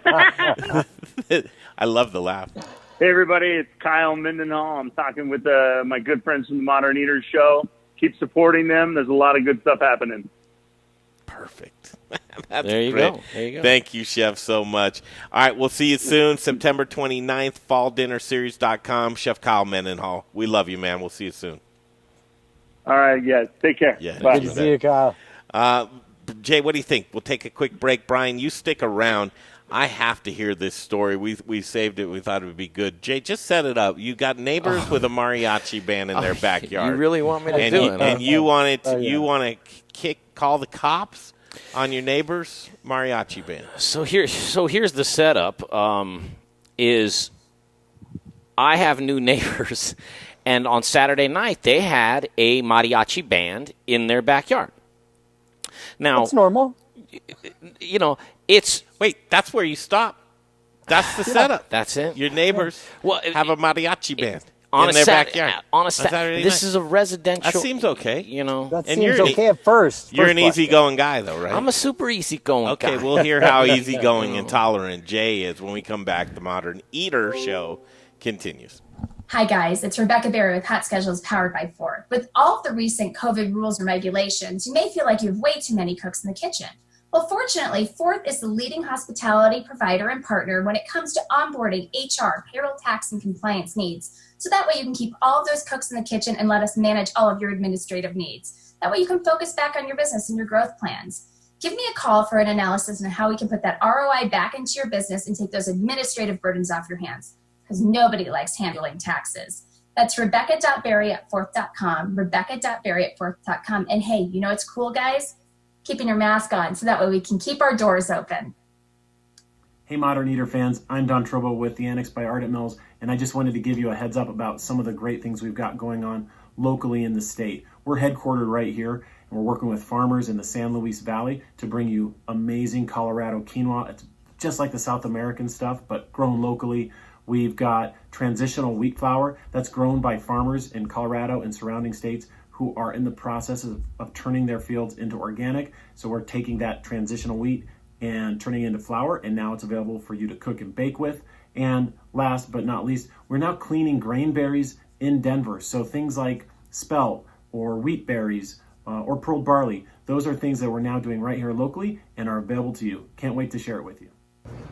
I love the laugh. Hey, everybody, it's Kyle Mendenhall. I'm talking with my good friends from the Modern Eaters Show. Keep supporting them. There's a lot of good stuff happening. Perfect. That's there you great. go. There you go. Thank you, Chef, so much. All right, we'll see you soon, September 29th, falldinnerseries.com. Chef Kyle Mendenhall. We love you, man. We'll see you soon. All right, guys. Take care. Yeah, Bye. Good to see you, Kyle. Jay, what do you think? We'll take a quick break. Brian, you stick around. I have to hear this story. We saved it. We thought it would be good. Jay, just set it up. You got neighbors with a mariachi band in their backyard. You really want me to do it? And you want to call the cops on your neighbor's mariachi band. So here's the setup. Is I have new neighbors, and on Saturday night they had a mariachi band in their backyard. Now, that's normal. It's wait. That's where you stop. That's the setup. That's it. Your neighbors have a mariachi band in their backyard on a Saturday. This is a residential. That seems okay. That seems okay at first. You're an easygoing guy, though, right? I'm a super easygoing guy. Okay, we'll hear how easygoing and tolerant Jay is when we come back. The Modern Eater Show continues. Hi guys, it's Rebecca Berry with HotSchedules powered by Ford. With all of the recent COVID rules and regulations, you may feel like you have way too many cooks in the kitchen. Well, fortunately, Ford is the leading hospitality provider and partner when it comes to onboarding, HR, payroll, tax, and compliance needs. So that way you can keep all of those cooks in the kitchen and let us manage all of your administrative needs. That way you can focus back on your business and your growth plans. Give me a call for an analysis on how we can put that ROI back into your business and take those administrative burdens off your hands. Because nobody likes handling taxes. That's Rebecca.berry@forth.com, Rebecca.berry@forth.com. And hey, it's cool, guys? Keeping your mask on so that way we can keep our doors open. Hey, Modern Eater fans. I'm Don Trobo with The Annex by Ardent Mills, and I just wanted to give you a heads up about some of the great things we've got going on locally in the state. We're headquartered right here, and we're working with farmers in the San Luis Valley to bring you amazing Colorado quinoa. It's just like the South American stuff, but grown locally. We've got transitional wheat flour that's grown by farmers in Colorado and surrounding states who are in the process of turning their fields into organic. So we're taking that transitional wheat and turning it into flour, and now it's available for you to cook and bake with. And last but not least, we're now cleaning grain berries in Denver. So things like spelt or wheat berries or pearl barley, those are things that we're now doing right here locally and are available to you. Can't wait to share it with you.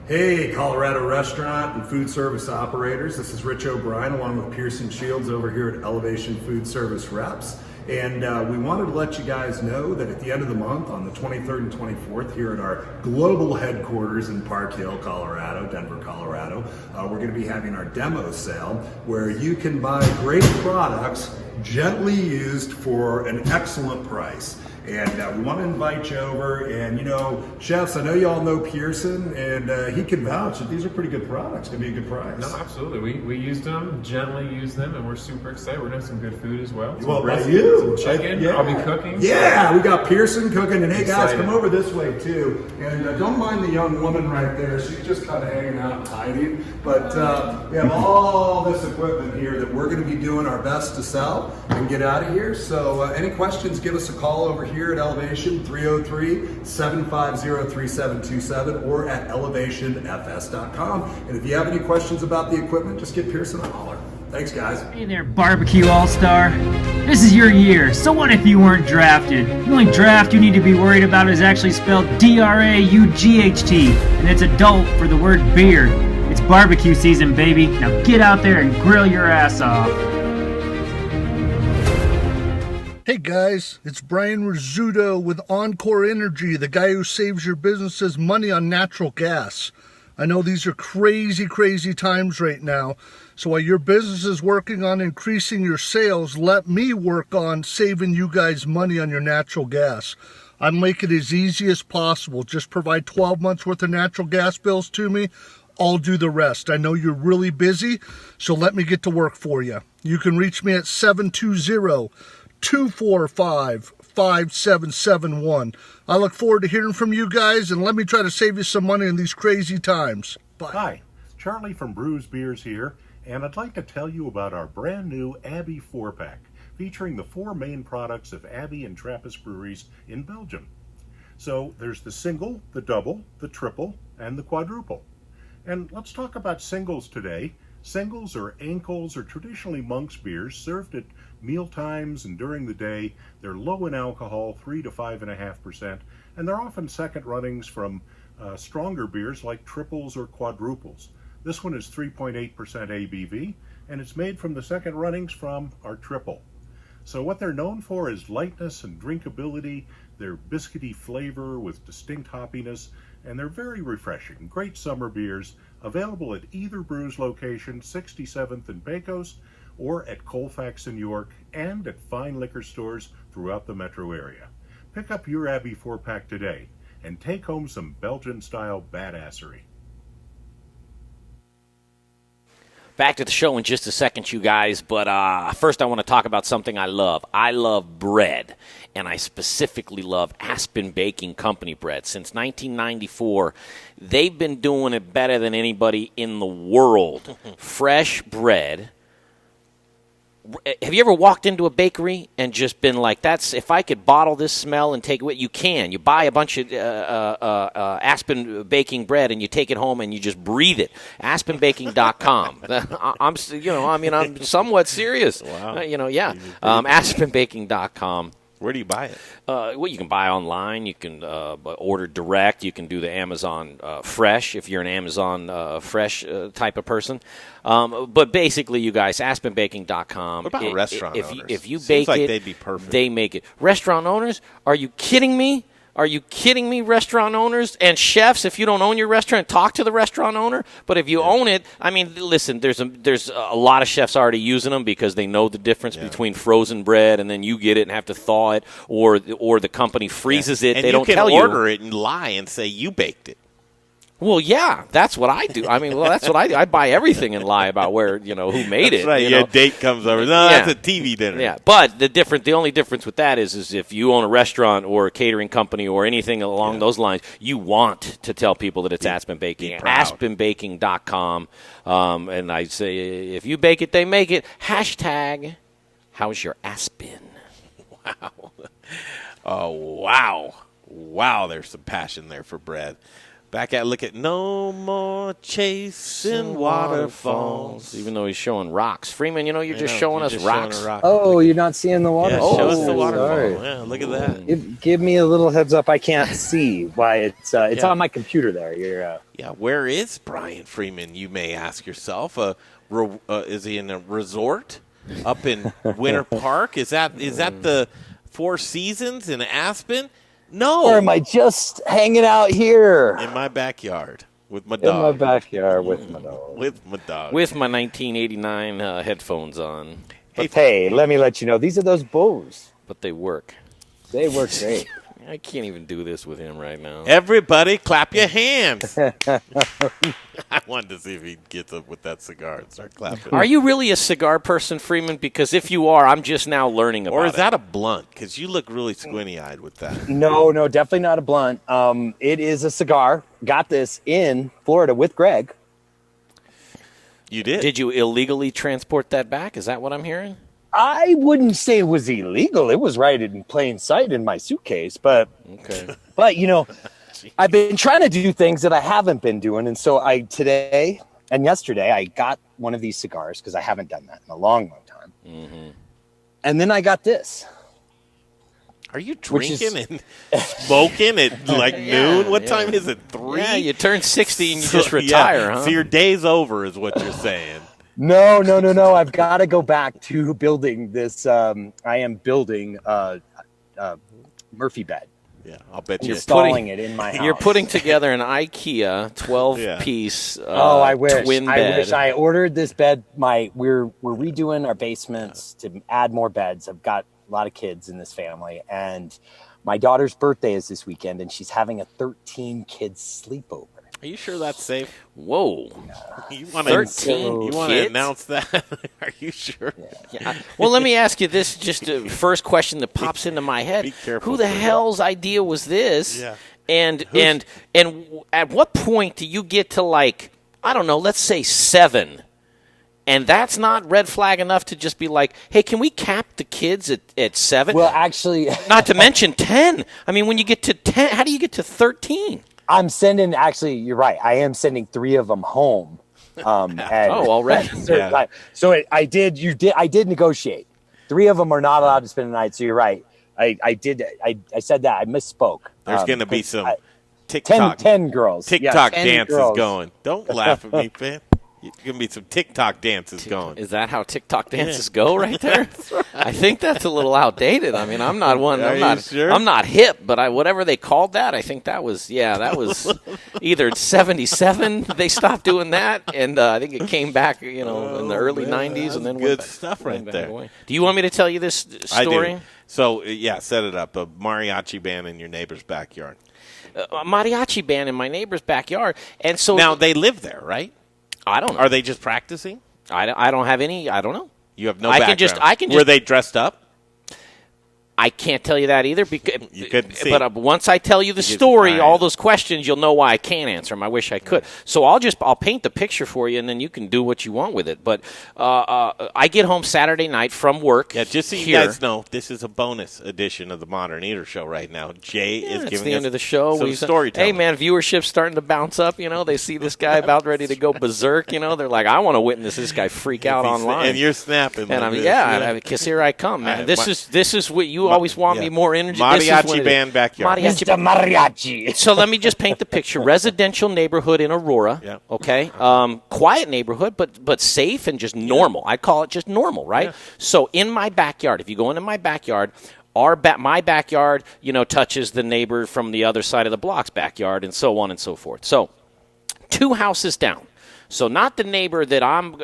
Hey, Colorado restaurant and food service operators. This is Rich O'Brien along with Pearson Shields over here at Elevation Food Service Reps. And we wanted to let you guys know that at the end of the month, on the 23rd and 24th, here at our global headquarters in Park Hill, Colorado, Denver, Colorado, we're going to be having our demo sale where you can buy great products gently used for an excellent price. And we want to invite you over. And, chefs, I know you all know Pearson, and he can vouch that these are pretty good products. Going to be a good price. No, absolutely. We used them, gently used them, and we're super excited. We're doing some good food as well. Well, by you. Some chicken. I'll be cooking. Yeah, we got Pearson cooking. And hey, guys, Excited. come over this way, too. And don't mind the young woman right there. She's just kind of hanging out and hiding. But we have all this equipment here that we're going to be doing our best to sell and get out of here. So any questions, give us a call over here at Elevation, 303-750-3727, or at elevationfs.com. And if you have any questions about the equipment, just give Pearson a holler. Thanks, guys. Hey there, Barbecue All-Star. This is your year, so what if you weren't drafted? The only draft you need to be worried about is actually spelled D-R-A-U-G-H-T, and it's adult for the word beer. It's barbecue season, baby. Now get out there and grill your ass off. Hey guys, it's Brian Rizzuto with Encore Energy, the guy who saves your businesses money on natural gas. I know these are crazy, crazy times right now. So while your business is working on increasing your sales, let me work on saving you guys money on your natural gas. I'll make it as easy as possible. Just provide 12 months worth of natural gas bills to me. I'll do the rest. I know you're really busy, so let me get to work for you. You can reach me at 720-245-5771. I look forward to hearing from you guys, and let me try to save you some money in these crazy times. Bye. Hi, Charlie from Brews Beers here, and I'd like to tell you about our brand new Abbey 4-pack, featuring the 4 main products of Abbey and Trappist breweries in Belgium. So there's the single, the double, the triple, and the quadruple. And let's talk about singles today. Singles or ankles are traditionally monks beers served at meal times and during the day. They're low in alcohol, 3 to 5.5%, and they're often second runnings from stronger beers like triples or quadruples. This one is 3.8% ABV, and it's made from the second runnings from our triple. So what they're known for is lightness and drinkability. They're biscuity flavor with distinct hoppiness, and they're very refreshing. Great summer beers, available at either Brews location, 67th and Pecos, or at Colfax in York, and at fine liquor stores throughout the metro area. Pick up your Abbey 4-pack today and take home some Belgian-style badassery. Back to the show in just a second, you guys, but first I want to talk about something I love. I love bread, and I specifically love Aspen Baking Company bread. Since 1994, they've been doing it better than anybody in the world. Fresh bread. Have you ever walked into a bakery and just been like, "That's if I could bottle this smell and take it"? You can. You buy a bunch of Aspen Baking bread and you take it home and you just breathe it. AspenBaking.com. I'm somewhat serious. Wow. AspenBaking.com. Where do you buy it? Well, you can buy online. You can order direct. You can do the Amazon Fresh if you're an Amazon Fresh type of person. But basically, you guys, AspenBaking.com. What about restaurant owners? If you Seems bake like it, they'd be perfect. they make it. Restaurant owners? Are you kidding me? Are you kidding me, restaurant owners? And chefs, if you don't own your restaurant, talk to the restaurant owner. But if you own it, I mean, listen, there's a lot of chefs already using them because they know the difference between frozen bread and then you get it and have to thaw it, or the company freezes it. And they don't tell you. you can order it and lie and say you baked it. Well, yeah, that's what I do. I mean, that's what I do. I buy everything and lie about who made That's it. right. Your date comes over. No, Yeah. that's a TV dinner. Yeah, but the only difference with that is if you own a restaurant or a catering company or anything along those lines, you want to tell people that it's Aspen Baking. AspenBaking.com. And I say, if you bake it, they make it. Hashtag, how's your Aspen? Wow. Oh, wow. Wow, there's some passion there for bread. Look at no more chasing waterfalls. Even though he's showing rocks. Freeman, you're just showing us rocks. Oh, you're not seeing the waterfall. Yeah, show us the waterfall. Sorry. Yeah, look at that. Give me a little heads up. I can't see why it's on my computer there. Yeah, where is Brian Freeman, you may ask yourself? Is he in a resort up in Winter Park? Is that the Four Seasons in Aspen? No. Or am I just hanging out here? In my backyard with my dog. In my backyard with my dog. With my dog. With my 1989 headphones on. Hey, let me let you know, these are those bows. But they work. They work great. I can't even do this with him right now. Everybody clap your hands. I wanted to see if he gets up with that cigar and start clapping. Are you really a cigar person, Freeman? Because if you are, I'm just now learning about it. Or is that a blunt? Because you look really squinty-eyed with that. No, definitely not a blunt. It is a cigar. Got this in Florida with Greg. You did? Did you illegally transport that back? Is that what I'm hearing? I wouldn't say it was illegal. It was right in plain sight in my suitcase. But I've been trying to do things that I haven't been doing. And so today and yesterday, I got one of these cigars because I haven't done that in a long, long time. Mm-hmm. And then I got this. Are you drinking and smoking at noon? What time is it? 3? Yeah, you turn 60 and you just retire, huh? So your day's over is what you're saying. No. I've got to go back to building this. I am building a Murphy bed. Yeah, I'll bet you're installing it in my house. You're putting together an IKEA 12-piece I wish. twin bed. I wish I ordered this bed. We're redoing our basements to add more beds. I've got a lot of kids in this family, and my daughter's birthday is this weekend, and she's having a 13-kid sleepover. Are you sure that's safe? Whoa. You want 13 You want to announce that? Are you sure? Yeah. Well, let me ask you this, just a first question that pops into my head. Be careful. Who the hell's idea was this? Yeah. And at what point do you get to, like, I don't know, let's say 7, and that's not red flag enough to just be like, hey, can we cap the kids at 7? Well, actually... Not to mention 10. I mean, when you get to 10, how do you get to 13? I'm sending, actually, you're right. I am sending 3 of them home. Already? Yeah. So I did negotiate. 3 of them are not allowed to spend the night. So you're right. I said that. I misspoke. There's going to be some TikTok. 10 girls. TikTok 10 dances girls. going. Don't laugh at me, man. There's going to be some TikTok dances going. Is that how TikTok dances go right there? Right. I think that's a little outdated. I mean, I'm not one. I'm not hip, but whatever they called that, I think that was either 77 they stopped doing that, and I think it came back, in the early 90s, and then good went stuff right there. Away. Do you want me to tell you this story? I do. So set it up. A mariachi band in your neighbor's backyard. A mariachi band in my neighbor's backyard, and so now they live there, right? I don't know. Are they just practicing? I don't have any. I don't know. You have no background. I can just. Were they dressed up? I can't tell you that either. Because you couldn't see. But once I tell you the story, all those questions, you'll know why I can't answer them. I wish I could. So I'll paint the picture for you, and then you can do what you want with it. But I get home Saturday night from work. Yeah, just so you guys know, this is a bonus edition of the Modern Eater Show right now. Jay is giving us the end of the show. some storytelling. Hey, man, viewership's starting to bounce up. They see this guy about ready to go berserk. They're like, I want to witness this guy freak out online. And you're snapping. And because here I come, man. This is what you always want me more energy. Mariachi band backyard. Mr. Mariachi. So let me just paint the picture. Residential neighborhood in Aurora. Yeah. Okay. Quiet neighborhood, but safe and just normal. I call it just normal, right? Yeah. So in my backyard, if you go into my backyard, my backyard, touches the neighbor from the other side of the block's backyard, and so on and so forth. So 2 houses down. So not the neighbor that I'm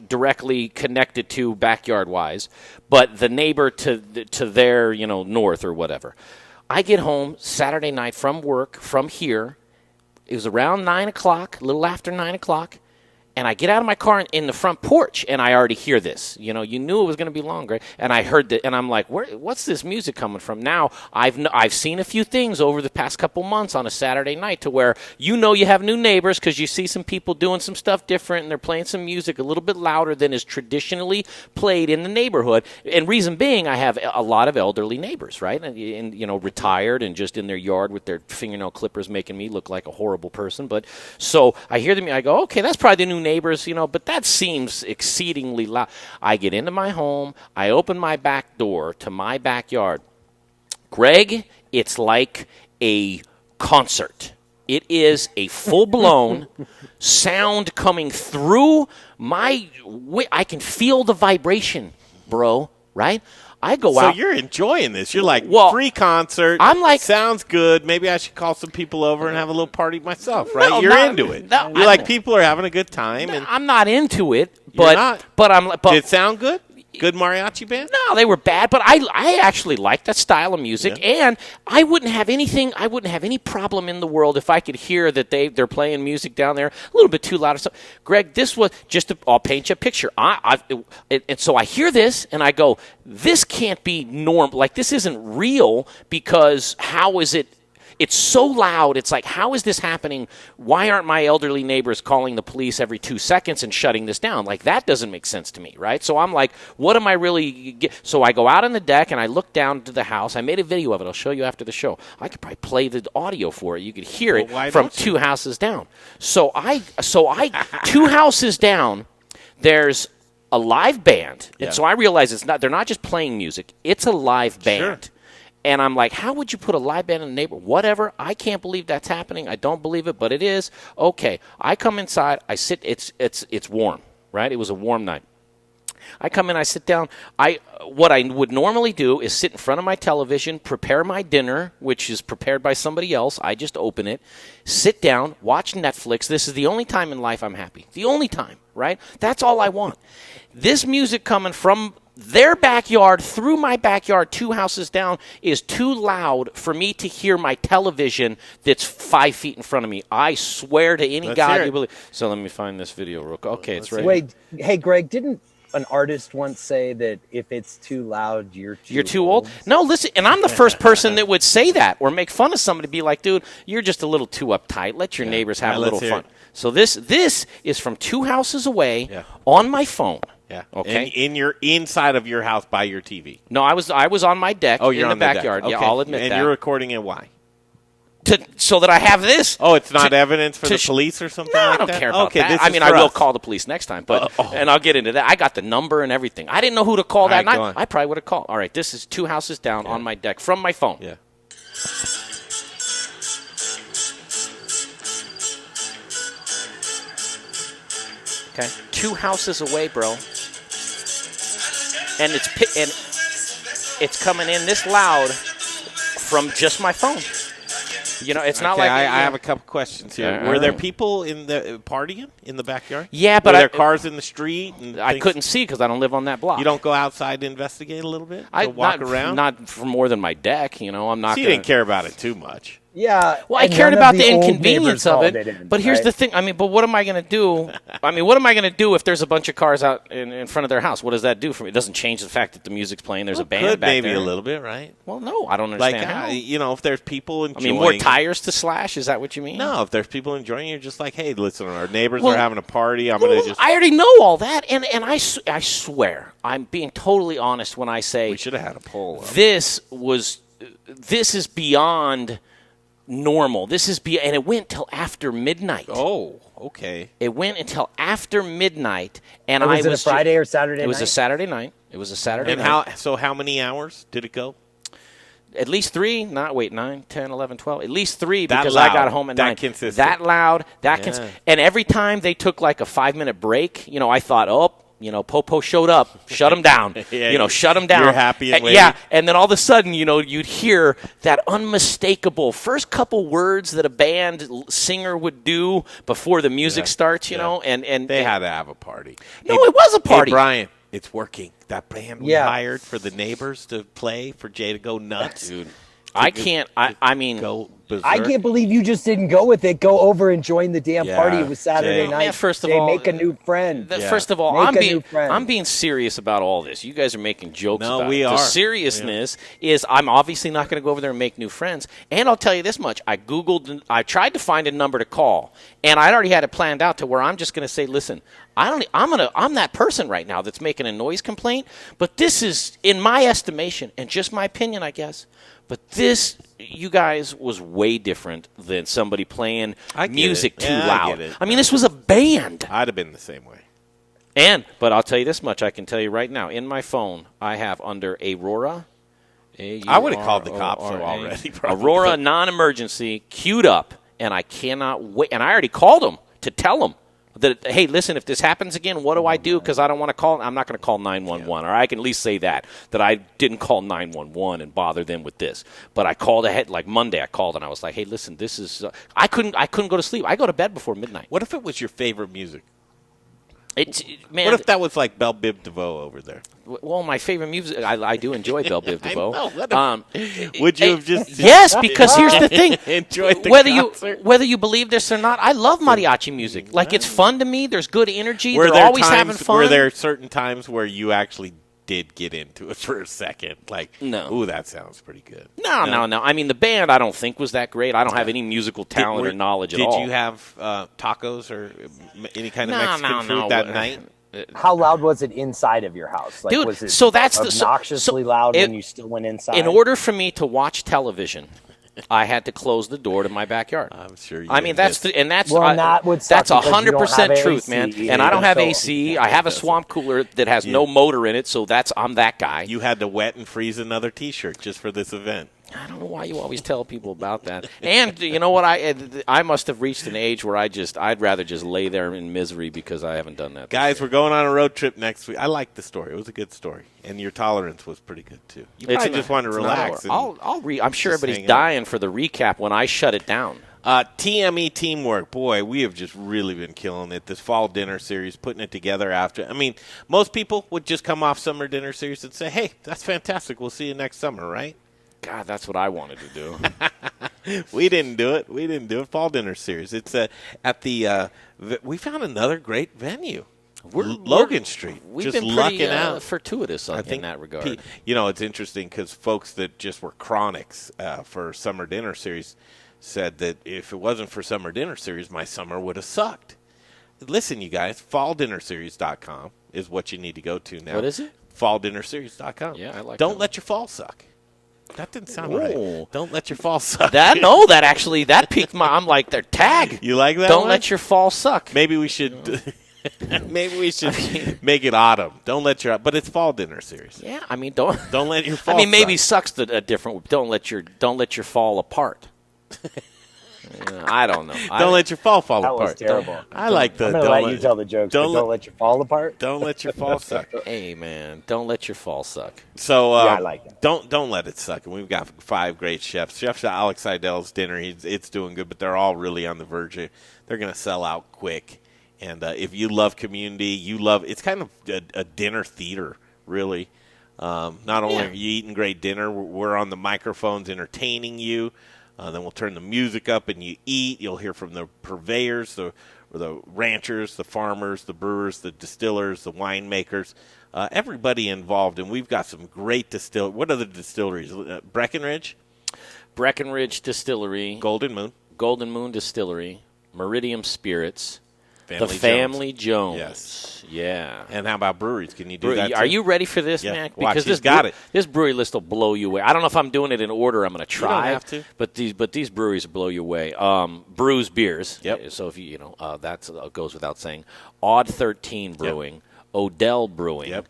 directly connected to backyard-wise, but the neighbor to their, north or whatever. I get home Saturday night from work, from here. It was around 9 o'clock, a little after 9 o'clock. And I get out of my car in the front porch, and I already hear this. You knew it was going to be long, right? And I heard that, and I'm like, what's this music coming from? Now, I've seen a few things over the past couple months on a Saturday night to where you have new neighbors because you see some people doing some stuff different, and they're playing some music a little bit louder than is traditionally played in the neighborhood. And reason being, I have a lot of elderly neighbors, right? And retired and just in their yard with their fingernail clippers making me look like a horrible person. But so I hear them, I go, okay, that's probably the new neighbors, but that seems exceedingly loud. I get into my home. I open my back door to my backyard. Greg, it's like a concert. It is a full-blown sound coming through I can feel the vibration, bro, right? I go out. So you're enjoying this. You're like, free concert. I'm like, sounds good. Maybe I should call some people over and have a little party myself, right? No, you're into it. No, you're like, people are having a good time. And I'm not into it, but I'm like, did it sound good? Good mariachi band? No, they were bad, but I actually liked that style of music, and I wouldn't have any problem in the world if I could hear that they're playing music down there a little bit too loud or something. Greg, this was just I'll paint you a picture. And so I hear this, and I go, this can't be normal. Like, this isn't real, because how is it? It's so loud. It's like, how is this happening? Why aren't my elderly neighbors calling the police every 2 seconds and shutting this down? Like, that doesn't make sense to me, right? So I'm like, what am I really So I go out on the deck, and I look down to the house. I made a video of it. I'll show you after the show. I could probably play the audio for it. You could hear it from 2 houses down. So I 2 houses down, there's a live band. And so I realize they're not just playing music. It's a live band. Sure. And I'm like, how would you put a live band in the neighborhood? Whatever. I can't believe that's happening. I don't believe it, but it is. Okay. I come inside. I sit. It's warm, right? It was a warm night. I come in. I sit down. What I would normally do is sit in front of my television, prepare my dinner, which is prepared by somebody else. I just open it, sit down, watch Netflix. This is the only time in life I'm happy. The only time, right? That's all I want. This music coming from their backyard through my backyard 2 houses down is too loud for me to hear my television that's 5 feet in front of me. I swear to any God you believe. So let me find this video real quick. Okay, it's right. Wait, hey, Greg, didn't an artist once say that if it's too loud, you're too old? No, listen, and I'm the first person that would say that or make fun of somebody, be like, dude, you're just a little too uptight. Let your neighbors have a little fun. So this is from 2 houses away on my phone. Yeah. Okay. And you're inside of your house by your TV. No, I was on my deck you're in the on backyard. The deck. Yeah, Okay. I'll admit that. And you're recording it. Why? So that I have this. Oh, it's not evidence for the police or something like that? I don't care about that. I mean, I will call the police next time, but and I'll get into that. I got the number and everything. I didn't know who to call that night. I probably would have called. All right, this is 2 houses down on my deck from my phone. Yeah. Okay, 2 houses away, bro. And it's coming in this loud from just my phone. You know, it's not like I have a couple questions here. Were there people in the partying in the backyard? Yeah, but were there cars in the street? And I couldn't see because I don't live on that block. You don't go outside to investigate a little bit? Walk around? Not for more than my deck. You know, I'm not. So you didn't care about it too much. Yeah. Well, I cared about the inconvenience of it. But here's the thing. I mean, but what am I going to do? I mean, what am I going to do if there's a bunch of cars out in front of their house? What does that do for me? It doesn't change the fact that the music's playing. There's a band back maybe there. a little bit, right? Well, no, I don't understand how. You know, if there's people enjoying. I mean, more tires to slash? Is that what you mean? No, if there's people enjoying, you're just like, hey, listen, our neighbors are having a party. I'm going to just. I already know all that, and I swear, I'm being totally honest when I say we should have had a poll. This is beyond normal. And it went till after midnight. Oh, okay. It went until after midnight, and was it a Friday or Saturday night? It was a Saturday night. It was a Saturday night. How many hours did it go? At least 3, 9, 10, 11, 12. At least 3 because I got home at 9. Consistent. That loud. And every time they took like a 5-minute break, you know, I thought, Popo showed up, shut him down. Shut him down. You're happy and waiting. Yeah, and then all of a sudden, you'd hear that unmistakable first couple words that a band singer would do before the music starts, you know, and they had to have a party. No, it was a party. Hey, Brian, it's working. That band we hired for the neighbors to play for Jay to go nuts. Dude, I can't. I mean, go berserk. I can't believe you just didn't go with it. Go over and join the damn party. It was Saturday night. Man, first of all, make a new friend. First of all, I'm being serious about all this. You guys are making jokes about it. No, we are. The seriousness is I'm obviously not going to go over there and make new friends. And I'll tell you this much. I tried to find a number to call, and I'd already had it planned out to where I'm just going to say, listen, I'm that person right now that's making a noise complaint, but this is, in my estimation, and just my opinion, I guess, but this, you guys, was way different than somebody playing music too loud. I mean, this was a band. I'd have been the same way. But I'll tell you this much. I can tell you right now. In my phone, I have under Aurora. I would have called the cops already. Probably. Aurora non-emergency queued up, and I cannot wait. And I already called them to tell them that, hey, listen, if this happens again, what do I do? Because I don't want to call. I'm not going to call 911, or I can at least say that I didn't call 911 and bother them with this. But I called ahead, like Monday. I called and I was like, hey, listen, this is. I couldn't go to sleep. I go to bed before midnight. What if it was your favorite music? Man, what if that was like Belle Biv DeVoe over there? Well, my favorite music, I do enjoy Belle Biv DeVoe. Would you have just yes? Because here's the thing: enjoyed the concert? whether you believe this or not, I love mariachi music. Like it's fun to me. There's good energy. Were They're there always times, having fun. Were there certain times where you actually did get into it for a second? Like, no. Ooh, that sounds pretty good. No. I mean, the band I don't think was that great. I don't have any musical talent or knowledge at all. Did you have tacos or any kind of Mexican food that night? How loud was it inside of your house? Like, Dude, was it so that's obnoxiously loud when you still went inside? In order for me to watch television, I had to close the door to my backyard. I'm sure you. I mean, that's 100% truth, man. And I don't have AC. I have a swamp cooler that has no motor in it, so I'm that guy. You had to wet and freeze another T-shirt just for this event. I don't know why you always tell people about that. And you know what? I must have reached an age where I'd rather just lay there in misery because I haven't done that. Guys, we're going on a road trip next week. I liked the story. It was a good story, and your tolerance was pretty good too. You probably just want to relax. I'm sure everybody's dying for the recap when I shut it down. TME Teamwork, boy, we have just really been killing it. This fall dinner series, putting it together after. I mean, most people would just come off summer dinner series and say, "Hey, that's fantastic. We'll see you next summer," right? God, that's what I wanted to do. We didn't do it. Fall dinner series. It's at the. We found another great venue. Logan Street. We've just been lucking pretty out. Fortuitous in that regard. It's interesting because folks that just were chronics for summer dinner series said that if it wasn't for summer dinner series, my summer would have sucked. Listen, you guys, falldinnerseries.com is what you need to go to now. What is it? Falldinnerseries.com. Yeah, I like Don't let your fall suck. That didn't sound right. Don't let your fall suck. That piqued my. I'm like their tag. You like that? Don't let your fall suck. Maybe we should. Maybe we should make it autumn. Don't let your. But it's fall dinner series. Yeah, I mean don't let your fall. I mean maybe suck's a different. Don't let your fall apart. I don't know. Don't let your fall apart. That was terrible. I like the. I'm gonna let you tell the jokes. Don't let your fall apart. Don't let your fall suck. Hey man, don't let your fall suck. So I like it. Don't let it suck. And we've got 5 great chefs. Chef Alex Seidel's dinner. It's doing good, but they're all really on the verge. They're going to sell out quick. And if you love community, it's kind of a dinner theater, really. Not only are you eating great dinner, we're on the microphones entertaining you. Then we'll turn the music up and you eat. You'll hear from the purveyors, the ranchers, the farmers, the brewers, the distillers, the winemakers, everybody involved. And we've got some great distilleries. What are the distilleries? Breckenridge Distillery. Golden Moon Distillery. Meridium Spirits. Family Jones. Yes. Yeah. And how about breweries? Can you do that too? Are you ready for this, yeah. Mac? Watch, because this brewery list will blow you away. I don't know if I'm doing it in order. I'm going to try. You don't have to. But these breweries will blow you away. Brews Beers. Yep. So if that goes without saying. Odd 13 Brewing. Yep. Odell Brewing. Yep.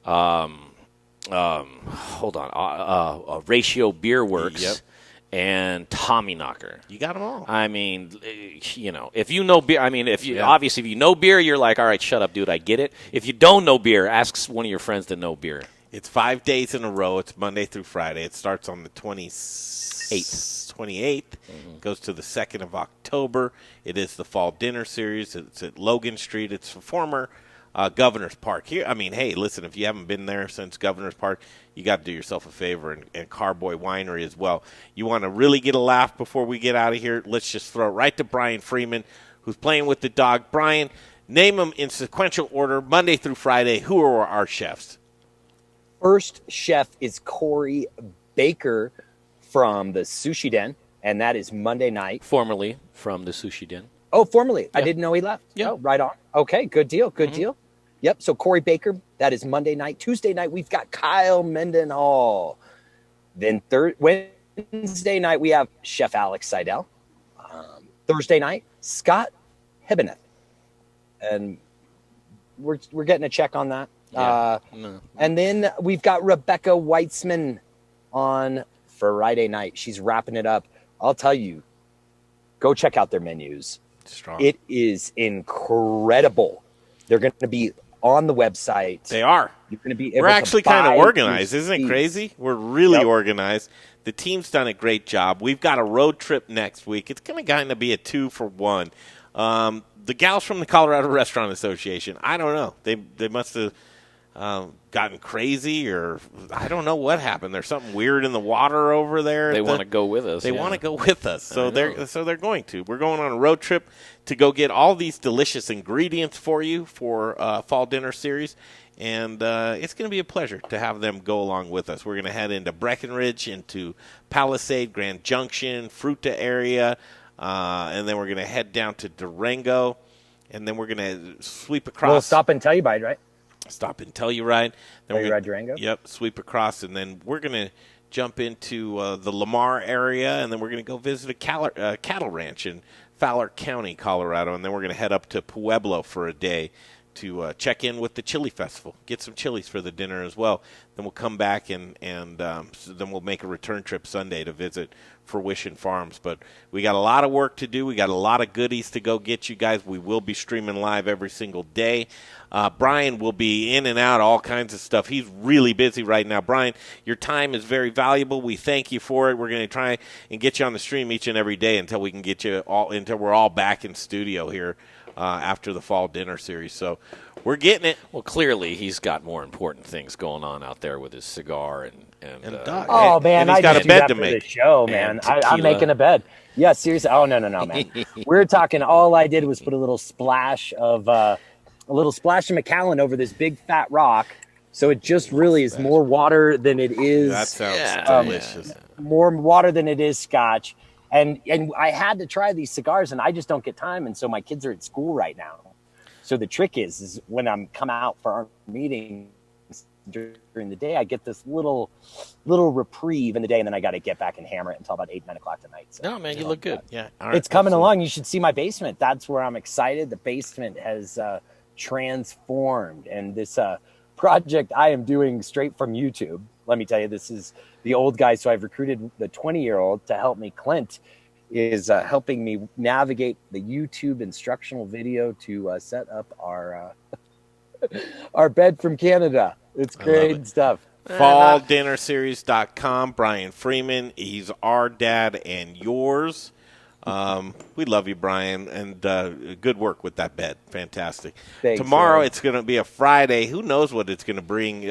Hold on. Ratio Beer Works. Yep. And Tommy Knocker. You got them all. I mean, if you know beer, obviously if you know beer, you're like, all right, shut up, dude, I get it. If you don't know beer, ask one of your friends to know beer. It's 5 days in a row. It's Monday through Friday. It starts on the 28th. Mm-hmm. Goes to the 2nd of October. It is the Fall Dinner Series. It's at Logan Street. It's a former Governor's Park. Here, I mean, hey, listen, if you haven't been there since Governor's Park, you got to do yourself a favor, and Carboy Winery as well. You want to really get a laugh before we get out of here? Let's just throw it right to Brian Freeman, who's playing with the dog. Brian, name them in sequential order, Monday through Friday. Who are our chefs? First chef is Corey Baker from the Sushi Den, and that is Monday night. Formerly from the Sushi Den. Oh, formerly. Yeah. I didn't know he left. Yeah. Oh, right on. Okay, good deal. Good deal. Yep, so Corey Baker, that is Monday night. Tuesday night, we've got Kyle Mendenhall. Then Wednesday night, we have Chef Alex Seidel. Thursday night, Scott Hebeneth. And we're getting a check on that. Yeah. And then we've got Rebecca Weitzman on Friday night. She's wrapping it up. I'll tell you, go check out their menus. Strong. It is incredible. They're going to be on the website. They are. You're going to be able We're actually to buy kind of organized. these Isn't it seats. crazy? We're really organized. The team's done a great job. We've got a road trip next week. It's going to kind of be a 2-for-1. the gals from the Colorado Restaurant Association, I don't know. They must have gotten crazy, or I don't know what happened. There's something weird in the water over there. They want to go with us. They want to go with us, so they're going to. We're going on a road trip to go get all these delicious ingredients for you for Fall Dinner Series, and it's going to be a pleasure to have them go along with us. We're going to head into Breckenridge, into Palisade, Grand Junction, Fruita area, and then we're going to head down to Durango, and then we're going to sweep across. We'll stop and Telluride, right? Stop and Telluride. Then Telluride, Durango? Yep, sweep across, and then we're going to jump into the Lamar area, and then we're going to go visit a cattle ranch in Fowler County, Colorado, and then we're going to head up to Pueblo for a day to check in with the Chili Festival, get some chilies for the dinner as well. Then we'll come back, and so then we'll make a return trip Sunday to visit Fruition Farms. But we got a lot of work to do. We got a lot of goodies to go get you guys. We will be streaming live every single day. Brian will be in and out, all kinds of stuff. He's really busy right now. Brian, your time is very valuable. We thank you for it. We're going to try and get you on the stream each and every day until we can get you until we're all back in studio here after the Fall Dinner Series. So we're getting it. Well, clearly he's got more important things going on out there with his cigar and oh man, he's got I a bed to for make. the show, man. I'm making a bed. Yeah, seriously. Oh no, man. We're talking. All I did was put a little splash of Macallan over this big fat rock, so it just really is more water than it is. That sounds delicious. More water than it is scotch. And I had to try these cigars, and I just don't get time. And so my kids are at school right now. So the trick is when I'm come out for our meetings during the day, I get this little reprieve in the day, and then I got to get back and hammer it until about 8, 9 o'clock tonight. So, no, man, you look good. Yeah, it's coming along. You should see my basement. That's where I'm excited. The basement has transformed, and this project I am doing straight from YouTube. Let me tell you, this is the old guy. So I've recruited the 20-year-old to help me. Clint is helping me navigate the YouTube instructional video to set up our bed from Canada. It's great stuff. FallDinnerSeries.com. Brian Freeman. He's our dad and yours. We love you, Brian, and good work with that bed. Fantastic. Thanks, Tomorrow man. it's going to be a Friday. Who knows what it's going to bring?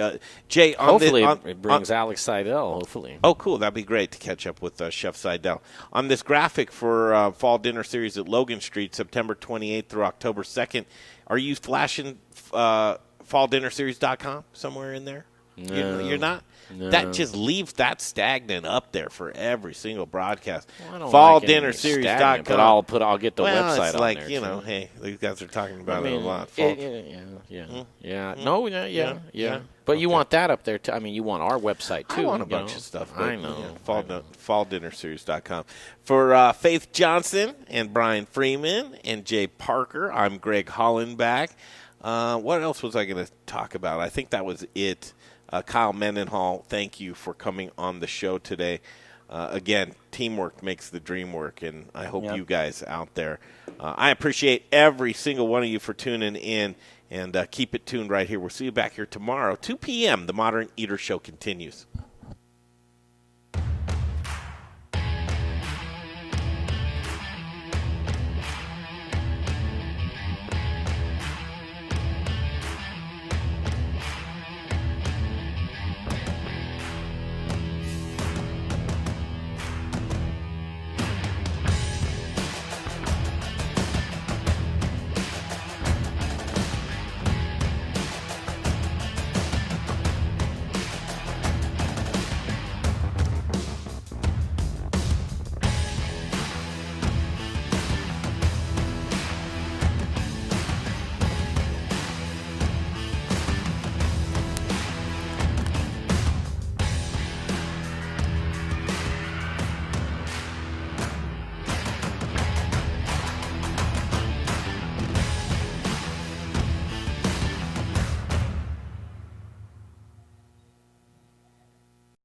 Jay, hopefully it brings Alex Seidel, hopefully. Oh, cool. That'd be great to catch up with Chef Seidel. On this graphic for Fall Dinner Series at Logan Street, September 28th through October 2nd, are you flashing FallDinnerSeries.com somewhere in there? No. You're not? No. That just leaves that stagnant up there for every single broadcast. Well, FallDinnerSeries.com. But I'll get the website it's on like, there. you know, hey, these guys are talking about it a lot. But you want that up there, too. I mean, you want our website, too. I want a bunch of stuff. I know. FallDinnerSeries.com. For Faith Johnson and Brian Freeman and Jay Parker, I'm Greg Hollenbach. What else was I going to talk about? I think that was it. Kyle Mendenhall, thank you for coming on the show today. Again, teamwork makes the dream work, and I hope you guys out there. I appreciate every single one of you for tuning in, and keep it tuned right here. We'll see you back here tomorrow, 2 p.m. The Modern Eater Show continues.